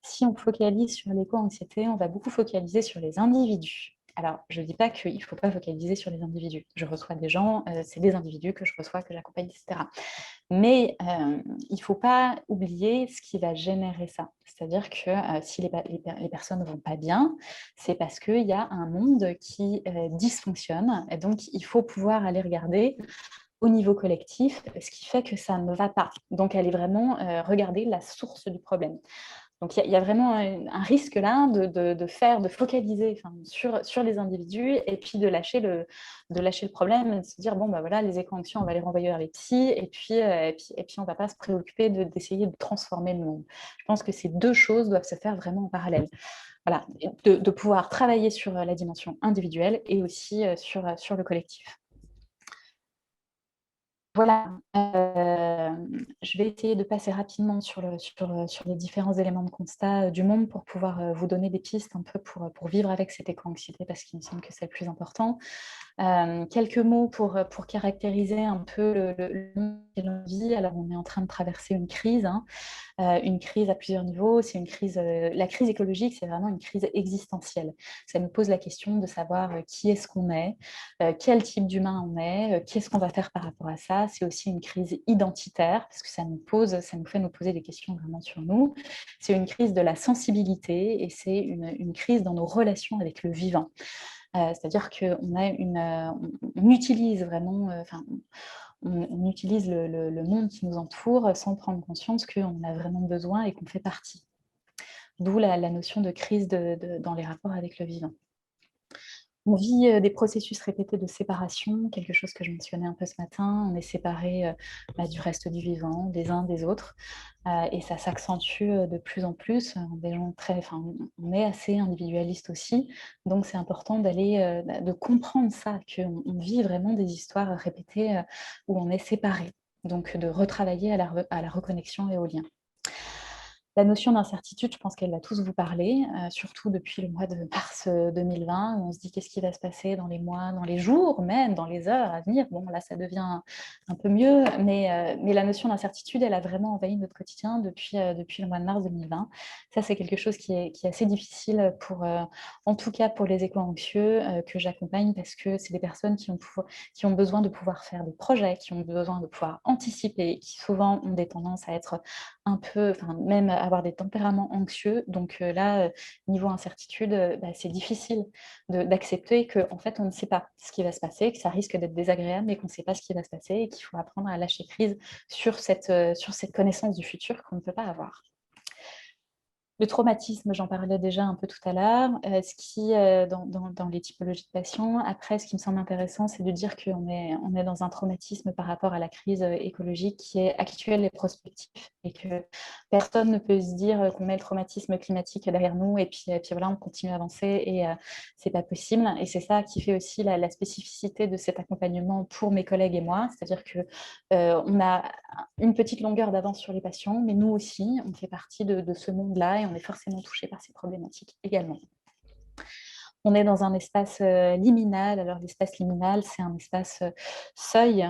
Si on focalise sur l'éco-anxiété, on va beaucoup focaliser sur les individus. Alors, je ne dis pas qu'il ne faut pas focaliser sur les individus. Je reçois des gens, c'est des individus que je reçois, que j'accompagne, etc. Mais il ne faut pas oublier ce qui va générer ça. C'est-à-dire que si les personnes ne vont pas bien, c'est parce qu'il y a un monde qui dysfonctionne. Et donc, il faut pouvoir aller regarder au niveau collectif ce qui fait que ça ne va pas. Donc, aller vraiment regarder la source du problème. Donc, il y a vraiment un risque là de focaliser sur les individus et puis de lâcher le problème, de se dire, bon, bah voilà, les éco-anxieux, on va les renvoyer vers les psys et puis on ne va pas se préoccuper d'essayer de transformer le monde. Je pense que ces deux choses doivent se faire vraiment en parallèle. Voilà, de pouvoir travailler sur la dimension individuelle et aussi sur le collectif. Voilà, je vais essayer de passer rapidement sur les différents éléments de constat du monde pour pouvoir vous donner des pistes un peu pour vivre avec cette éco-anxiété parce qu'il me semble que c'est le plus important. Quelques mots pour caractériser un peu le monde que l'on vit. Alors, on est en train de traverser une crise à plusieurs niveaux. C'est une crise, la crise écologique, c'est vraiment une crise existentielle. Ça nous pose la question de savoir qui est-ce qu'on est, quel type d'humain on est, qu'est-ce qu'on va faire par rapport à ça. C'est aussi une crise identitaire parce que ça nous fait nous poser des questions vraiment sur nous. C'est une crise de la sensibilité et c'est une crise dans nos relations avec le vivant. C'est-à-dire qu'on utilise vraiment, on utilise le monde qui nous entoure sans prendre conscience qu'on a vraiment besoin et qu'on fait partie. D'où la notion de crise dans les rapports avec le vivant. On vit des processus répétés de séparation, quelque chose que je mentionnais un peu ce matin. On est séparés du reste du vivant, des uns des autres, et ça s'accentue de plus en plus. On est assez individualiste aussi, donc c'est important de comprendre ça, qu'on vit vraiment des histoires répétées où on est séparés, donc de retravailler à la reconnexion et au lien. La notion d'incertitude, je pense qu'elle va tous vous parler, surtout depuis le mois de mars 2020, où on se dit qu'est-ce qui va se passer dans les mois, dans les jours, même dans les heures à venir. Bon, là, ça devient un peu mieux, mais la notion d'incertitude, elle a vraiment envahi notre quotidien depuis le mois de mars 2020. Ça, c'est quelque chose qui est assez difficile en tout cas pour les éco-anxieux que j'accompagne, parce que c'est des personnes qui ont besoin de pouvoir faire des projets, qui ont besoin de pouvoir anticiper, qui souvent ont des tendances à être un peu, même avoir des tempéraments anxieux. Donc là, niveau incertitude, c'est difficile d'accepter qu'en fait, on ne sait pas ce qui va se passer, que ça risque d'être désagréable, mais qu'on ne sait pas ce qui va se passer et qu'il faut apprendre à lâcher prise sur cette connaissance du futur qu'on ne peut pas avoir. Le traumatisme, j'en parlais déjà un peu tout à l'heure. Dans les typologies de patients, après, ce qui me semble intéressant, c'est de dire on est dans un traumatisme par rapport à la crise écologique qui est actuelle et prospective, et que personne ne peut se dire qu'on met le traumatisme climatique derrière nous, et puis voilà, on continue à avancer, et c'est pas possible. Et c'est ça qui fait aussi la spécificité de cet accompagnement pour mes collègues et moi, c'est-à-dire qu'on a une petite longueur d'avance sur les patients, mais nous aussi, on fait partie de ce monde-là et on est forcément touché par ces problématiques également. On est dans un espace liminal. Alors, l'espace liminal, c'est un espace seuil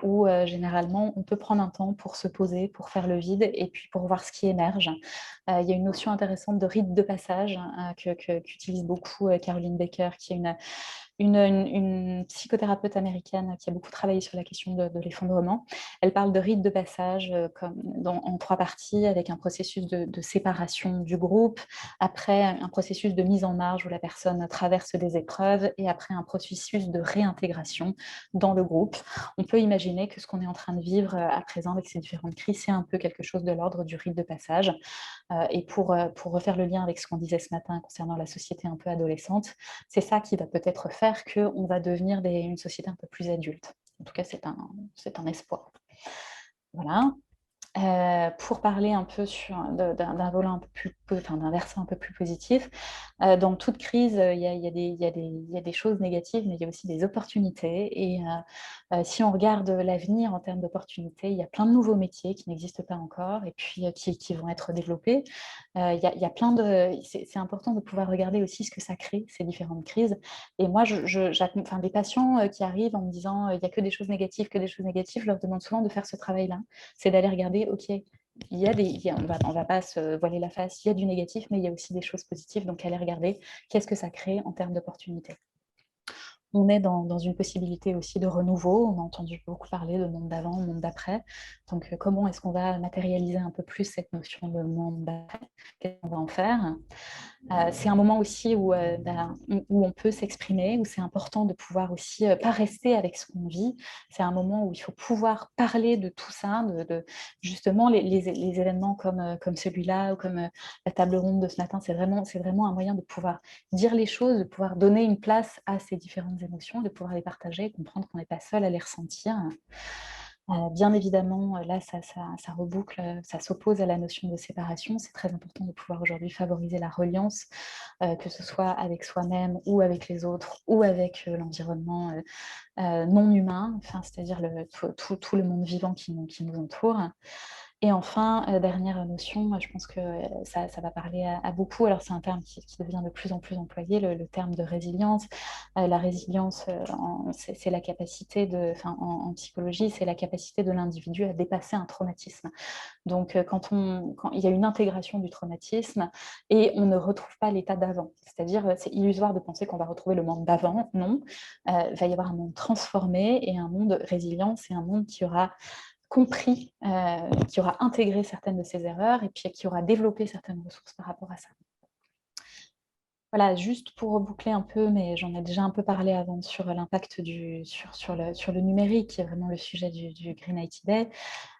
où généralement, on peut prendre un temps pour se poser, pour faire le vide et puis pour voir ce qui émerge. Il y a une notion intéressante de rite de passage qu'utilise beaucoup Caroline Becker, qui est une psychothérapeute américaine qui a beaucoup travaillé sur la question de l'effondrement. Elle parle de rite de passage en 3 parties, avec un processus de séparation du groupe, après un processus de mise en marge où la personne traverse des épreuves, et après un processus de réintégration dans le groupe. On peut imaginer que ce qu'on est en train de vivre à présent avec ces différentes crises, c'est un peu quelque chose de l'ordre du rite de passage. Et pour refaire le lien avec ce qu'on disait ce matin concernant la société un peu adolescente, c'est ça qui va peut-être faire qu'on va devenir une société un peu plus adulte. En tout cas, c'est un espoir. Voilà. Pour parler un peu d'un volant un peu plus, enfin, d'un versant un peu plus positif, dans toute crise, il y a des choses négatives, mais il y a aussi des opportunités. Et si on regarde l'avenir en termes d'opportunités, il y a plein de nouveaux métiers qui n'existent pas encore et puis qui vont être développés. Il y a plein c'est important de pouvoir regarder aussi ce que ça crée, ces différentes crises. Et moi, enfin, des patients qui arrivent en me disant il n'y a que des choses négatives, je leur demande souvent de faire ce travail-là. C'est d'aller regarder, OK, on va pas se voiler la face, il y a du négatif, mais il y a aussi des choses positives. Donc, aller regarder qu'est-ce que ça crée en termes d'opportunités. On est dans une possibilité aussi de renouveau. On a entendu beaucoup parler de monde d'avant, monde d'après. Donc, comment est-ce qu'on va matérialiser un peu plus cette notion de monde d'après? Qu'est-ce qu'on va en faire? C'est un moment aussi où on peut s'exprimer, où c'est important de pouvoir aussi pas rester avec ce qu'on vit. C'est un moment où il faut pouvoir parler de tout ça, justement les événements comme celui-là, ou comme la table ronde de ce matin. C'est vraiment un moyen de pouvoir dire les choses, de pouvoir donner une place à ces différentes émotions, de pouvoir les partager, comprendre qu'on n'est pas seul à les ressentir. Bien évidemment, là, ça reboucle, ça s'oppose à la notion de séparation. C'est très important de pouvoir aujourd'hui favoriser la reliance, que ce soit avec soi-même ou avec les autres ou avec l'environnement non humain, enfin, c'est-à-dire tout le monde vivant qui nous entoure. Et enfin, dernière notion, je pense que ça va parler à beaucoup. Alors, c'est un terme qui devient de plus en plus employé, le terme de résilience. La résilience, c'est la capacité en psychologie, c'est la capacité de l'individu à dépasser un traumatisme. Donc, quand il y a une intégration du traumatisme et on ne retrouve pas l'état d'avant, c'est-à-dire, c'est illusoire de penser qu'on va retrouver le monde d'avant, non. Il va y avoir un monde transformé, et un monde résilient, c'est un monde qui aura compris, qui aura intégré certaines de ses erreurs et puis qui aura développé certaines ressources par rapport à ça. Voilà, juste pour reboucler un peu, mais j'en ai déjà un peu parlé avant sur l'impact sur le numérique, qui est vraiment le sujet du Green IT Day.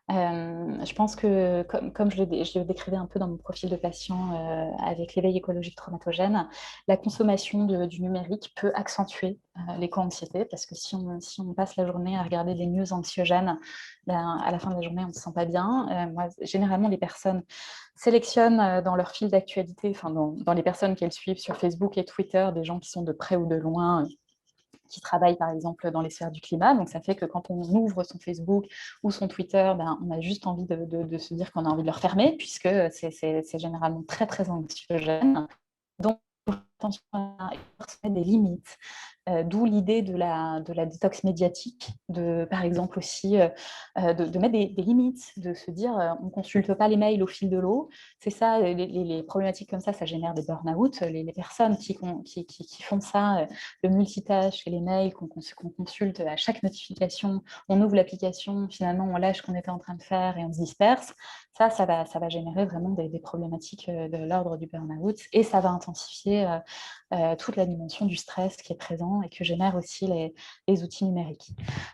Je pense que, comme je le décrivais un peu dans mon profil de patient avec l'éveil écologique traumatogène, la consommation du numérique peut accentuer l'éco-anxiété, parce que si on passe la journée à regarder des news anxiogènes, à la fin de la journée, on ne se sent pas bien. Moi, généralement, les personnes sélectionnent dans leur fil d'actualité, enfin dans les personnes qu'elles suivent sur Facebook et Twitter, des gens qui sont de près ou de loin, qui travaillent par exemple dans les sphères du climat. Donc ça fait que quand on ouvre son Facebook ou son Twitter, on a juste envie de se dire qu'on a envie de le refermer, puisque c'est généralement très très anxiogène. Donc attention à mettre des limites. D'où l'idée de la détox médiatique, par exemple aussi de mettre des limites, de se dire on ne consulte pas les mails au fil de l'eau. C'est ça, les problématiques comme ça génère des burn-out. Les personnes qui font ça, le multitâche et les mails qu'on consulte à chaque notification, on ouvre l'application, finalement on lâche ce qu'on était en train de faire et on se disperse. Ça va générer vraiment des problématiques de l'ordre du burn-out et ça va intensifier toute la dimension du stress qui est présent et que génèrent aussi les outils numériques.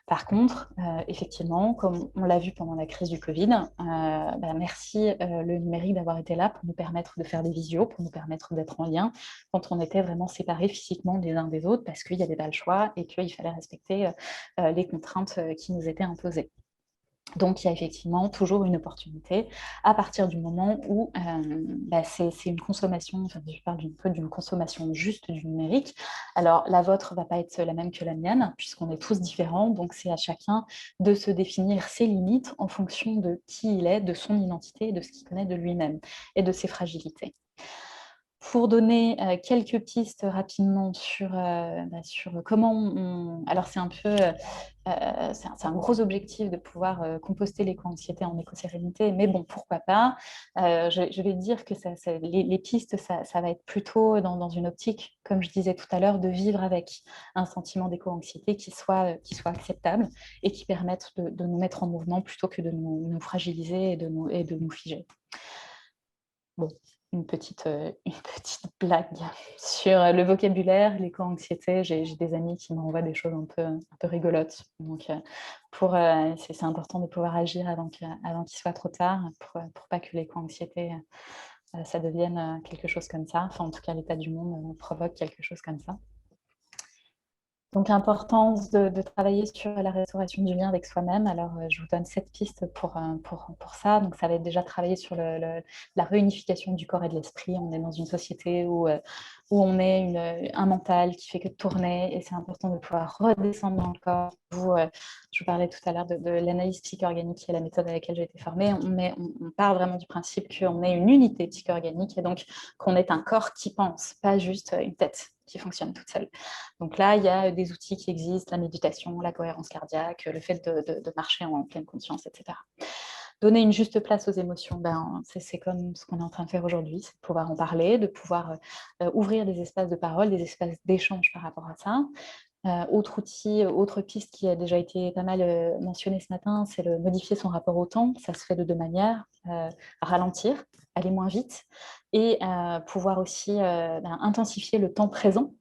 Par contre, effectivement, comme on l'a vu pendant la crise du Covid, merci le numérique d'avoir été là pour nous permettre de faire des visios, pour nous permettre d'être en lien quand on était vraiment séparés physiquement les uns des autres parce qu'il n'y avait pas le choix et qu'il fallait respecter les contraintes qui nous étaient imposées. Donc, il y a effectivement toujours une opportunité à partir du moment où c'est une consommation, enfin, je parle d'une consommation juste du numérique. Alors, la vôtre ne va pas être la même que la mienne, puisqu'on est tous différents, donc c'est à chacun de se définir ses limites en fonction de qui il est, de son identité, de ce qu'il connaît de lui-même et de ses fragilités. Pour donner quelques pistes rapidement sur comment Alors, c'est un peu... c'est un gros objectif de pouvoir composter l'éco-anxiété en éco-sérénité, mais bon, pourquoi pas. Je vais dire que les pistes, ça va être plutôt dans une optique, comme je disais tout à l'heure, de vivre avec un sentiment d'éco-anxiété qui soit acceptable et qui permette de nous mettre en mouvement plutôt que de nous fragiliser et de nous figer. Bon, une petite blague sur le vocabulaire, l'éco-anxiété. J'ai des amis qui m'envoient des choses un peu rigolotes. Donc, c'est important de pouvoir agir avant qu'il soit trop tard pour pas que l'éco-anxiété, ça devienne quelque chose comme ça. Enfin, en tout cas, l'état du monde provoque quelque chose comme ça. Donc, l'importance de travailler sur la restauration du lien avec soi-même. Alors, je vous donne 7 pistes pour ça. Donc, ça va être déjà travailler sur la réunification du corps et de l'esprit. On est dans une société où on est un mental qui fait que tourner et c'est important de pouvoir redescendre dans le corps. Je vous parlais tout à l'heure de l'analyse psycho-organique qui est la méthode à laquelle j'ai été formée. On part vraiment du principe qu'on est une unité psycho-organique et donc qu'on est un corps qui pense, pas juste une tête qui fonctionne toute seule. Donc là, il y a des outils qui existent, la méditation, la cohérence cardiaque, le fait de marcher en pleine conscience, etc. Donner une juste place aux émotions, c'est comme ce qu'on est en train de faire aujourd'hui, c'est de pouvoir en parler, de pouvoir ouvrir des espaces de parole, des espaces d'échange par rapport à ça. Autre outil, autre piste qui a déjà été pas mal mentionnée ce matin, c'est de modifier son rapport au temps. Ça se fait de deux manières, ralentir, aller moins vite, et pouvoir aussi intensifier le temps présent,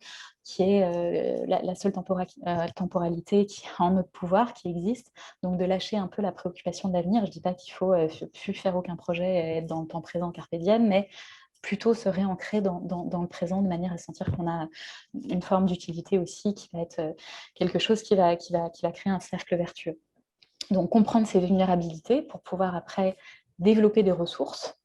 qui est la seule temporalité qui est en notre pouvoir, qui existe. Donc de lâcher un peu la préoccupation de l'avenir. Je ne dis pas qu'il faut plus faire aucun projet et être dans le temps présent carpe diem, mais plutôt se réancrer dans le présent de manière à sentir qu'on a une forme d'utilité aussi qui va être quelque chose qui va créer un cercle vertueux. Donc, comprendre ses vulnérabilités pour pouvoir après développer des ressources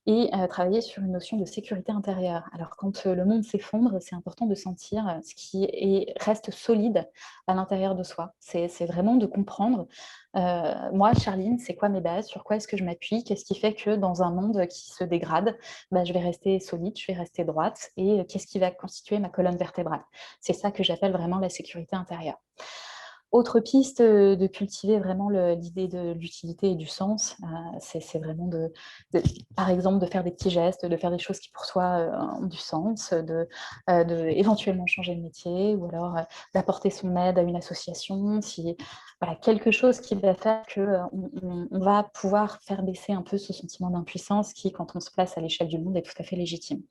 et travailler sur une notion de sécurité intérieure. Alors, quand le monde s'effondre, c'est important de sentir ce qui reste solide à l'intérieur de soi. C'est vraiment de comprendre, moi, Charline, c'est quoi mes bases, sur quoi est-ce que je m'appuie, qu'est-ce qui fait que dans un monde qui se dégrade, je vais rester solide, je vais rester droite, et qu'est-ce qui va constituer ma colonne vertébrale. C'est ça que j'appelle vraiment la sécurité intérieure. Autre piste, de cultiver vraiment l'idée de l'utilité et du sens, c'est vraiment par exemple, de faire des petits gestes, de faire des choses qui pour soi ont du sens, de éventuellement changer de métier ou alors d'apporter son aide à une association. Voilà, quelque chose qui va faire qu'on va pouvoir faire baisser un peu ce sentiment d'impuissance qui, quand on se place à l'échelle du monde, est tout à fait légitime.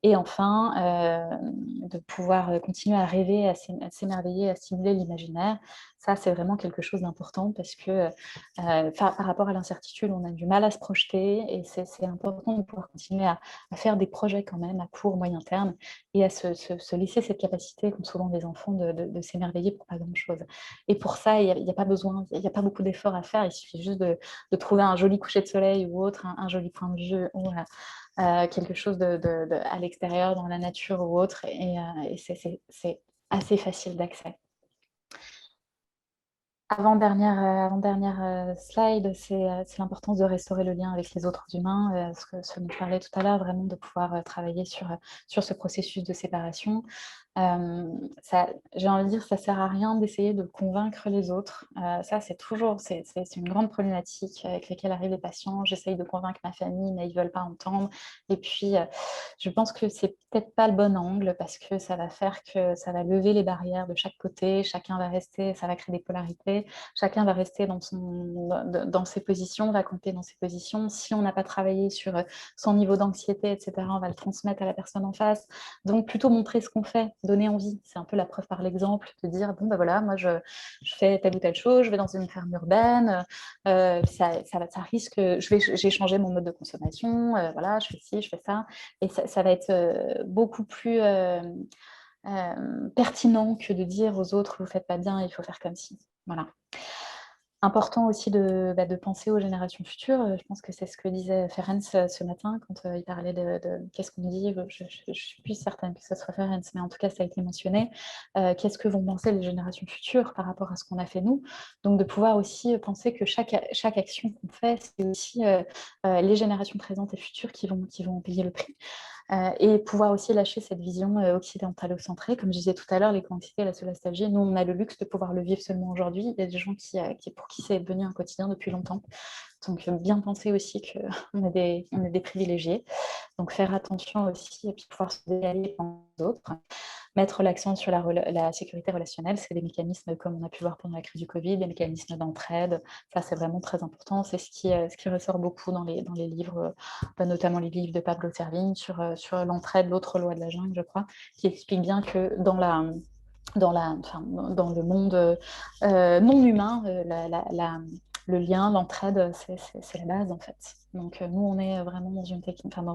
Et enfin, de pouvoir continuer à rêver, à s'émerveiller, à stimuler l'imaginaire. Ça, c'est vraiment quelque chose d'important parce que par rapport à l'incertitude, on a du mal à se projeter et c'est important de pouvoir continuer à faire des projets quand même à court, moyen terme et à se laisser cette capacité, comme souvent les enfants, de s'émerveiller pour pas grand-chose. Et pour ça, il n'y a pas besoin, il n'y a pas beaucoup d'efforts à faire, il suffit juste de trouver un joli coucher de soleil ou autre, un joli point de vue ou quelque chose à l'extérieur, dans la nature ou autre, et c'est assez facile d'accès. Avant-dernière slide, c'est l'importance de restaurer le lien avec les autres humains, ce dont je parlais tout à l'heure, vraiment de pouvoir travailler sur ce processus de séparation. J'ai envie de dire, ça sert à rien d'essayer de convaincre les autres. Ça, c'est une grande problématique avec laquelle arrivent les patients. J'essaye de convaincre ma famille, mais ils veulent pas entendre. Et puis, je pense que c'est peut-être pas le bon angle parce que ça va faire que ça va lever les barrières de chaque côté. Chacun va rester, ça va créer des polarités. Chacun va rester dans ses positions, va camper dans ses positions. Si on n'a pas travaillé sur son niveau d'anxiété, etc., on va le transmettre à la personne en face. Donc, plutôt montrer ce qu'on fait, donner envie. C'est un peu la preuve par l'exemple, de dire, bon, ben voilà, moi, je fais telle ou telle chose, je vais dans une ferme urbaine, ça risque, j'ai changé mon mode de consommation, voilà, je fais ci, je fais ça. Et ça va être beaucoup plus pertinent que de dire aux autres, vous ne faites pas bien, il faut faire comme ci. Voilà. Important aussi de penser aux générations futures. Je pense que c'est ce que disait Ferenc ce matin quand il parlait de qu'est-ce qu'on dit. Je ne suis plus certaine que ce soit Ferenc, mais en tout cas, ça a été mentionné. Qu'est-ce que vont penser les générations futures par rapport à ce qu'on a fait nous? Donc, de pouvoir aussi penser que chaque action qu'on fait, c'est aussi les générations présentes et futures qui vont payer le prix. Et pouvoir aussi lâcher cette vision occidentalocentrée. Comme je disais tout à l'heure, l'éco-anxiété, la solastalgie, nous, on a le luxe de pouvoir le vivre seulement aujourd'hui. Il y a des gens pour qui c'est devenu un quotidien depuis longtemps. Donc, bien penser aussi qu'on on est des privilégiés. Donc, faire attention aussi et puis pouvoir se dégager dans les autres. Mettre l'accent sur la sécurité relationnelle, c'est des mécanismes, comme on a pu voir pendant la crise du Covid, des mécanismes d'entraide. Ça, c'est vraiment très important. C'est ce qui ressort beaucoup dans les livres, notamment les livres de Pablo Servigne sur l'entraide, l'autre loi de la jungle, je crois, qui explique bien que dans le monde non humain, le lien, l'entraide, c'est la base en fait. Donc nous, on est vraiment dans une technique, enfin,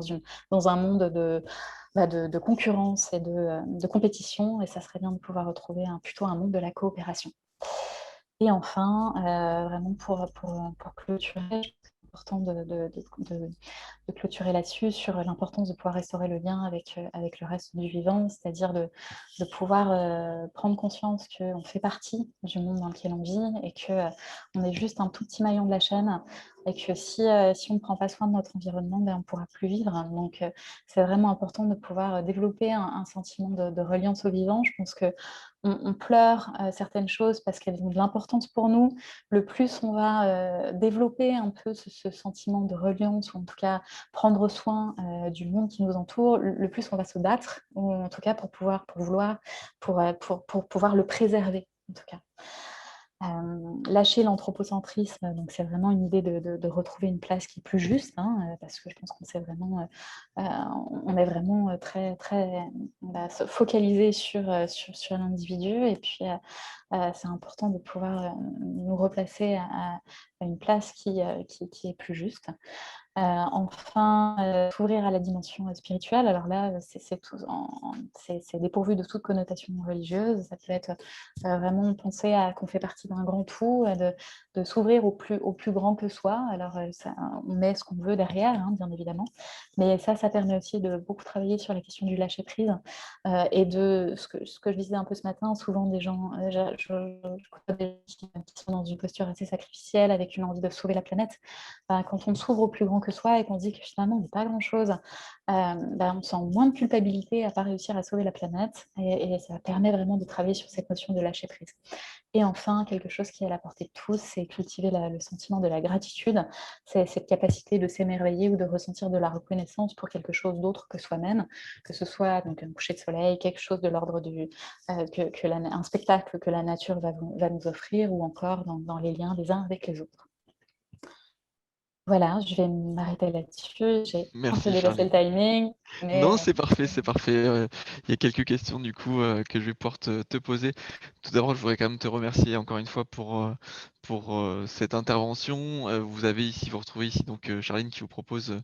dans un monde de concurrence et de compétition, et ça serait bien de pouvoir retrouver plutôt un monde de la coopération. Et enfin, vraiment pour clôturer, c'est important de clôturer là-dessus, sur l'importance de pouvoir restaurer le lien avec le reste du vivant, c'est-à-dire de pouvoir prendre conscience qu'on fait partie du monde dans lequel on vit et qu'on est juste un tout petit maillon de la chaîne et que si on ne prend pas soin de notre environnement, ben, on ne pourra plus vivre. Donc, c'est vraiment important de pouvoir développer un sentiment de reliance au vivant. Je pense qu'on pleure certaines choses parce qu'elles ont de l'importance pour nous. Le plus on va développer un peu ce sentiment de reliance, ou en tout cas prendre soin du monde qui nous entoure, le plus on va se battre, ou en tout cas pour pouvoir le préserver, en tout cas. Lâcher l'anthropocentrisme, donc c'est vraiment une idée de retrouver une place qui est plus juste, hein, parce que je pense qu'on on est vraiment très, très focalisé sur l'individu, et puis c'est important de pouvoir nous replacer à une place qui est plus juste. Enfin, s'ouvrir à la dimension spirituelle. Alors là, c'est dépourvu de toute connotation religieuse. Ça peut être vraiment penser qu'on fait partie d'un grand tout, de s'ouvrir au plus grand que soi. Alors, on met ce qu'on veut derrière, hein, bien évidemment. Mais ça permet aussi de beaucoup travailler sur la question du lâcher-prise et de ce que je disais un peu ce matin. Souvent, des gens, je côtoie des gens qui sont dans une posture assez sacrificielle, avec une envie de sauver la planète. Quand on s'ouvre au plus grand que soi et qu'on se dit que finalement on n'est pas grand-chose, on sent moins de culpabilité à pas réussir à sauver la planète, et ça permet vraiment de travailler sur cette notion de lâcher prise. Et enfin, quelque chose qui est à la portée de tous, c'est cultiver le sentiment de la gratitude. C'est cette capacité de s'émerveiller ou de ressentir de la reconnaissance pour quelque chose d'autre que soi-même, que ce soit donc un coucher de soleil, quelque chose de l'ordre un spectacle que la nature va nous offrir, ou encore dans les liens les uns avec les autres. Voilà, je vais m'arrêter là-dessus. J'ai un peu Merci dépassé le Charline. timing, Non, mais c'est parfait, c'est parfait. Il y a quelques questions du coup que je vais pouvoir te poser. Tout d'abord, je voudrais quand même te remercier encore une fois pour cette intervention. Vous retrouvez ici donc Charline qui vous propose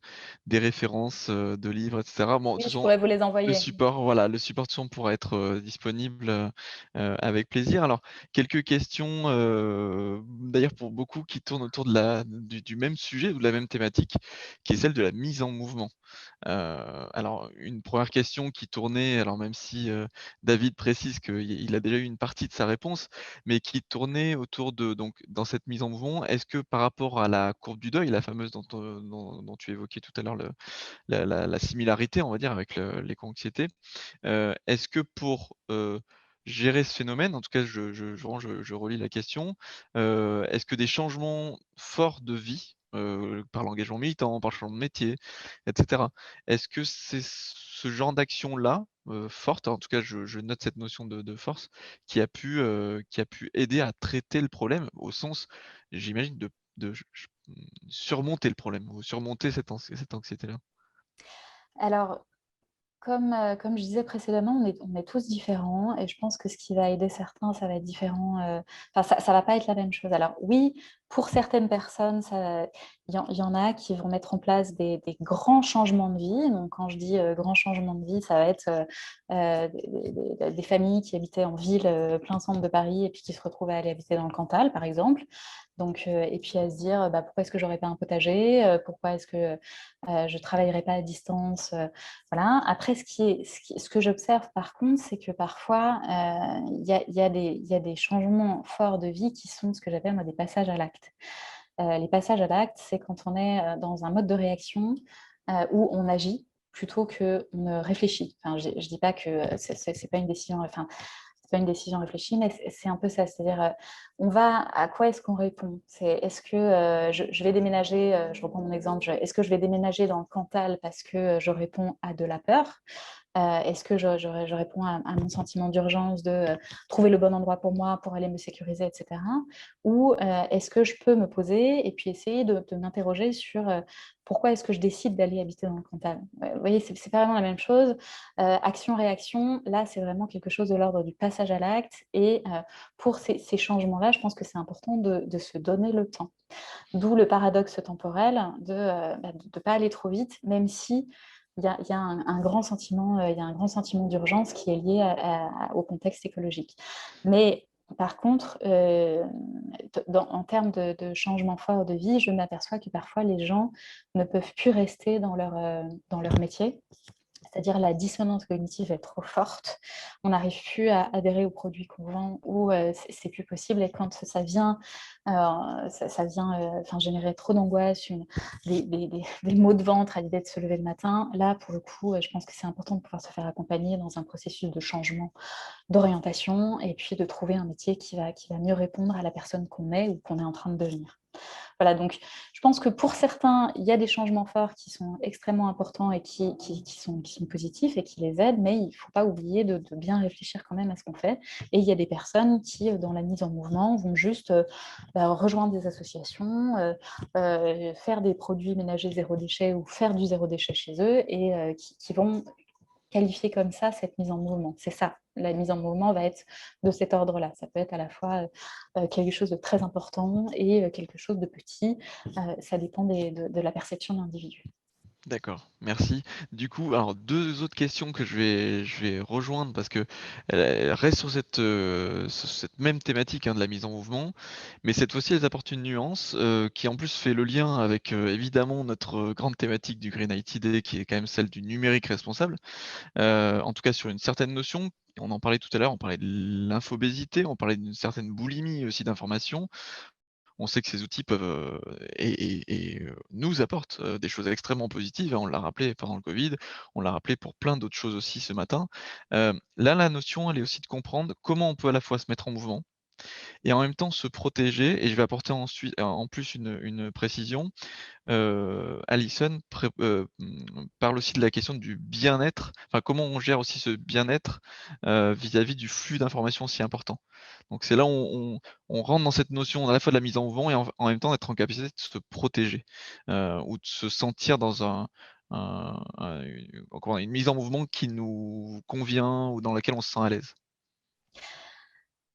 des références de livres, etc. Bon, de oui, toute je façon, pourrais vous les envoyer. le support de son pourra être disponible avec plaisir. Alors, quelques questions, d'ailleurs pour beaucoup qui tournent autour du même sujet ou de la même thématique, qui est celle de la mise en mouvement. Alors une première question qui tournait, alors même si, David précise qu'il a déjà eu une partie de sa réponse, mais qui tournait autour de donc dans cette mise en mouvement, est-ce que par rapport à la courbe du deuil, la fameuse dont tu évoquais tout à l'heure la similarité, on va dire, avec l'éco-anxiété, est-ce que pour, gérer ce phénomène, en tout cas je relis la question, est-ce que des changements forts de vie, par l'engagement militant, par le changement de métier et cetera, est-ce que c'est ce genre d'action-là, forte, en tout cas je note cette notion de force, qui a pu aider à traiter le problème au sens, j'imagine de surmonter le problème ou surmonter cette anxiété-là? Alors, comme je disais précédemment, on est tous différents et je pense que ce qui va aider certains, ça va être différent, enfin ça va pas être la même chose. Alors oui, pour certaines personnes, ça il y en a qui vont mettre en place des grands changements de vie. Donc quand je dis, grands changements de vie, ça va être, des familles qui habitaient en ville, plein centre de Paris et puis qui se retrouvent à aller habiter dans le Cantal, par exemple. Donc et puis à se dire: «Bah, pourquoi est-ce que j'aurais pas un potager? Pourquoi est-ce que, je travaillerais pas à distance?» Voilà. Après, ce que j'observe par contre, c'est que parfois, il y a des changements forts de vie qui sont ce que j'appelle moi des passages à l'acte. Les passages à l'acte, c'est quand on est, dans un mode de réaction, où on agit plutôt qu'on ne réfléchit. Enfin, je dis pas que, c'est pas une décision, enfin, c'est pas une décision réfléchie, mais c'est un peu ça. C'est-à-dire, on va à quoi est-ce qu'on répond? C'est est-ce que, je vais déménager, je reprends mon exemple, est-ce que je vais déménager dans le Cantal parce que, je réponds à de la peur? Est-ce que je réponds à mon sentiment d'urgence de trouver le bon endroit pour moi, pour aller me sécuriser, etc. Ou est-ce que je peux me poser et puis essayer de m'interroger sur pourquoi est-ce que je décide d'aller habiter dans le Cantal. Vous voyez, c'est pas vraiment la même chose. Action-réaction, là, c'est vraiment quelque chose de l'ordre du passage à l'acte. Et pour ces changements-là, je pense que c'est important de se donner le temps. D'où le paradoxe temporel de pas aller trop vite, même si il y a un grand sentiment, il y a un grand sentiment d'urgence qui est lié au contexte écologique. Mais par contre, en termes de changement fort de vie, je m'aperçois que parfois les gens ne peuvent plus rester dans leur métier. C'est-à-dire la dissonance cognitive est trop forte, on n'arrive plus à adhérer aux produits qu'on vend ou c'est plus possible. Et quand ça vient, ça vient enfin, générer trop d'angoisse, des maux de ventre à l'idée de se lever le matin, là, pour le coup, je pense que c'est important de pouvoir se faire accompagner dans un processus de changement d'orientation et puis de trouver un métier qui va mieux répondre à la personne qu'on est ou qu'on est en train de devenir. Voilà, donc je pense que pour certains, il y a des changements forts qui sont extrêmement importants et qui sont positifs et qui les aident, mais il ne faut pas oublier de bien réfléchir quand même à ce qu'on fait. Et il y a des personnes qui, dans la mise en mouvement, vont juste rejoindre des associations, faire des produits ménagers zéro déchet ou faire du zéro déchet chez eux et qui vont qualifier comme ça cette mise en mouvement. C'est ça, la mise en mouvement va être de cet ordre-là. Ça peut être à la fois quelque chose de très important et quelque chose de petit. Ça dépend de la perception de l'individu. D'accord, merci. Du coup, alors 2 autres questions que je vais rejoindre parce qu'elles restent sur sur cette même thématique, hein, de la mise en mouvement, mais cette fois-ci, elles apportent une nuance, qui en plus fait le lien avec, évidemment notre, grande thématique du Green IT Day qui est quand même celle du numérique responsable. En tout cas sur une certaine notion, on en parlait tout à l'heure, on parlait de l'infobésité, on parlait d'une certaine boulimie aussi d'informations. On sait que ces outils peuvent, nous apportent, des choses extrêmement positives, hein. On l'a rappelé pendant le Covid, on l'a rappelé pour plein d'autres choses aussi ce matin. Là, la notion, elle est aussi de comprendre comment on peut à la fois se mettre en mouvement et en même temps se protéger, et je vais apporter ensuite en plus une précision. Alison parle aussi de la question du bien-être, enfin comment on gère aussi ce bien-être, vis-à-vis du flux d'informations si important. Donc c'est là où on rentre dans cette notion à la fois de la mise en mouvement et en même temps d'être en capacité de se protéger, ou de se sentir dans une mise en mouvement qui nous convient ou dans laquelle on se sent à l'aise.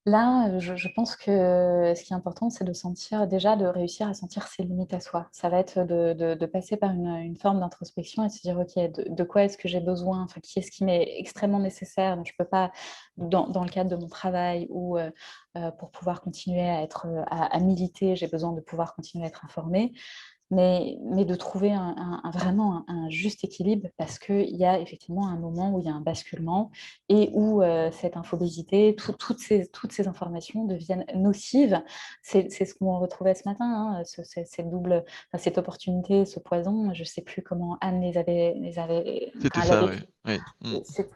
Là, je pense que ce qui est important, c'est de sentir déjà de réussir à sentir ses limites à soi. Ça va être de passer par une forme d'introspection et de se dire: «OK, de quoi est-ce que j'ai besoin? Enfin, qui est-ce qui m'est extrêmement nécessaire?» Donc je peux pas dans le cadre de mon travail ou pour pouvoir continuer à être, à militer, j'ai besoin de pouvoir continuer à être informée. mais de trouver vraiment un juste équilibre parce qu'il y a effectivement un moment où il y a un basculement et où cette infobésité, toutes ces informations deviennent nocives. C'est ce qu'on retrouvait ce matin, hein, cette double, enfin, cette opportunité, ce poison. Je ne sais plus comment Anne C'était enfin, ça, ouais. Ouais.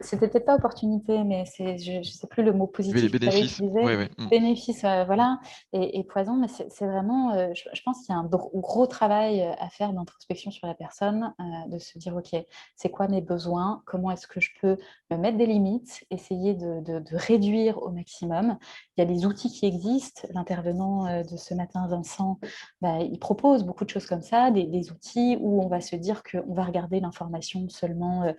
c'était peut-être pas opportunité, mais je ne sais plus le mot Il y avait les positif qu'il avait bénéfices. utilisé. Ouais, ouais. Bénéfice, voilà, et poison, mais c'est vraiment, je pense qu'il y a un gros travail à faire d'introspection sur la personne, de se dire, OK, c'est quoi mes besoins? Comment est-ce que je peux me mettre des limites, essayer de réduire au maximum? Il y a des outils qui existent. L'intervenant de ce matin, Vincent, bah, il propose beaucoup de choses comme ça, des outils où on va se dire qu'on va regarder l'information seulement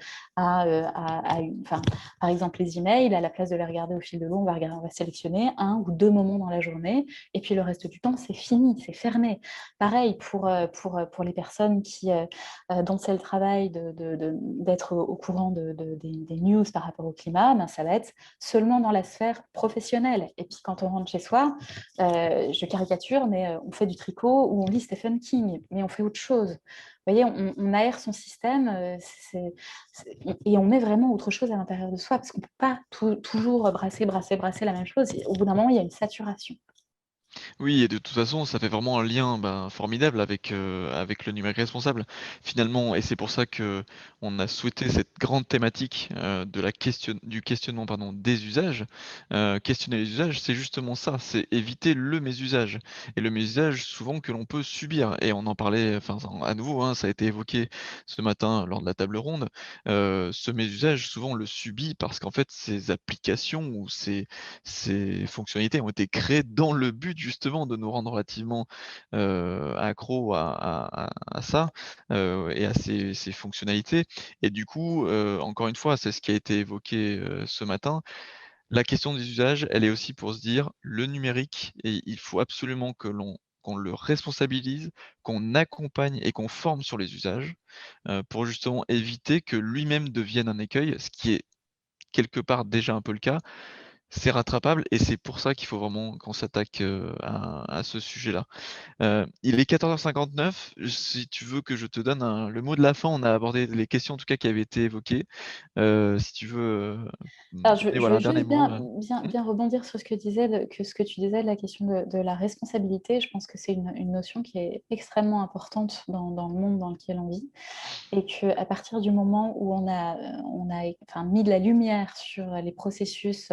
enfin, par exemple, les emails, à la place de les regarder au fil de l'eau, on va sélectionner 1 ou 2 moments dans la journée, et puis le reste du temps, c'est fini, c'est fermé. Pareil pour les personnes dont c'est le travail d'être au courant des news par rapport au climat, ben, ça va être seulement dans la sphère professionnelle. Et puis quand on rentre chez soi, je caricature, mais on fait du tricot ou on lit Stephen King, mais on fait autre chose. Vous voyez, on aère son système, et on met vraiment autre chose à l'intérieur de soi, parce qu'on ne peut pas toujours brasser la même chose. Au bout d'un moment, il y a une saturation. Oui, et de toute façon, ça fait vraiment un lien, ben, formidable avec le numérique responsable, finalement, et c'est pour ça que on a souhaité cette grande thématique, de la question du questionnement, pardon, des usages. Questionner les usages, c'est justement ça, c'est éviter le mésusage, et le mésusage souvent que l'on peut subir, et on en parlait, enfin, à nouveau, hein, ça a été évoqué ce matin lors de la table ronde. Ce mésusage, souvent, on le subit parce qu'en fait, ces applications ou ces fonctionnalités ont été créées dans le but justement de nous rendre relativement, accros à ça, et à ces fonctionnalités, et du coup, encore une fois, c'est ce qui a été évoqué, ce matin. La question des usages, elle est aussi pour se dire: le numérique, et il faut absolument qu'on le responsabilise, qu'on accompagne et qu'on forme sur les usages, pour justement éviter que lui-même devienne un écueil, ce qui est quelque part déjà un peu le cas. C'est rattrapable, et c'est pour ça qu'il faut vraiment qu'on s'attaque, à ce sujet-là. Il est 14h59. Si tu veux que je te donne le mot de la fin, on a abordé les questions en tout cas qui avaient été évoquées. Si tu veux, Alors, donner je voilà veux un dernier juste mot, mmh, bien rebondir sur ce que tu disais de la question de la responsabilité. Je pense que c'est une notion qui est extrêmement importante dans le monde dans lequel on vit, et qu'à partir du moment où on a enfin, mis de la lumière sur les processus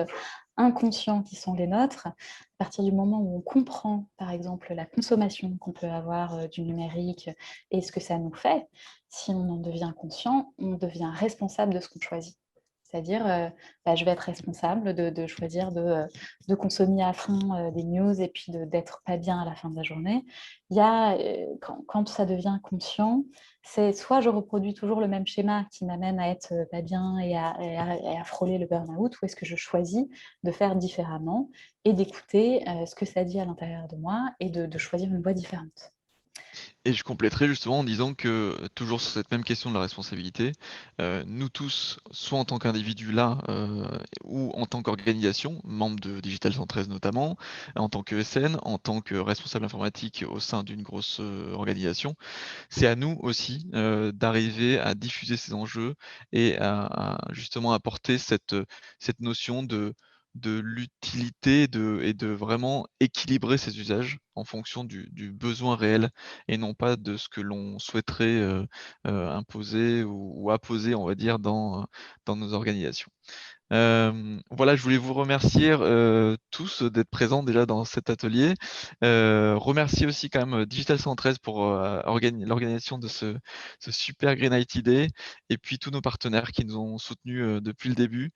inconscients qui sont les nôtres, à partir du moment où on comprend, par exemple, la consommation qu'on peut avoir du numérique et ce que ça nous fait, si on en devient conscient, on devient responsable de ce qu'on choisit. C'est-à-dire, bah, je vais être responsable de choisir de consommer à fond des news et puis d'être pas bien à la fin de la journée. Quand ça devient conscient, c'est soit je reproduis toujours le même schéma qui m'amène à être pas bien et à frôler le burn-out, ou est-ce que je choisis de faire différemment et d'écouter ce que ça dit à l'intérieur de moi et de choisir une voie différente. et je compléterai justement en disant que, toujours sur cette même question de la responsabilité, nous tous, soit en tant qu'individus là, ou en tant qu'organisation, membres de Digital 113 notamment, en tant qu'ESN, en tant que responsable informatique au sein d'une grosse, organisation, c'est à nous aussi, d'arriver à diffuser ces enjeux et à justement apporter cette notion de l'utilité et de vraiment équilibrer ces usages en fonction du besoin réel, et non pas de ce que l'on souhaiterait, imposer ou apposer, on va dire, dans nos organisations. Voilà, je voulais vous remercier, tous, d'être présents déjà dans cet atelier. Remercier aussi quand même, Digital 113 pour, l'organisation de ce super Green IT Day, et puis tous nos partenaires qui nous ont soutenus, depuis le début.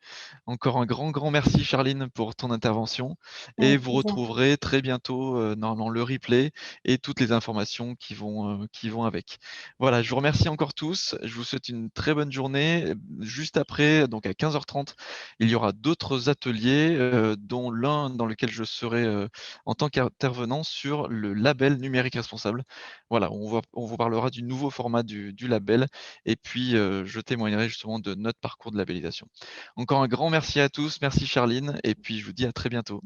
Encore un grand, grand merci Charline pour ton intervention, et Avec vous plaisir. retrouverez très bientôt, normalement le replay et toutes les informations qui vont avec. Voilà, je vous remercie encore tous. Je vous souhaite une très bonne journée. Juste après, donc à 15h30, il y aura d'autres ateliers, dont l'un dans lequel je serai, en tant qu'intervenant sur le label numérique responsable. Voilà, on vous parlera du nouveau format du label, et puis, je témoignerai justement de notre parcours de labellisation. Encore un grand merci à tous, merci Charline, et puis je vous dis à très bientôt.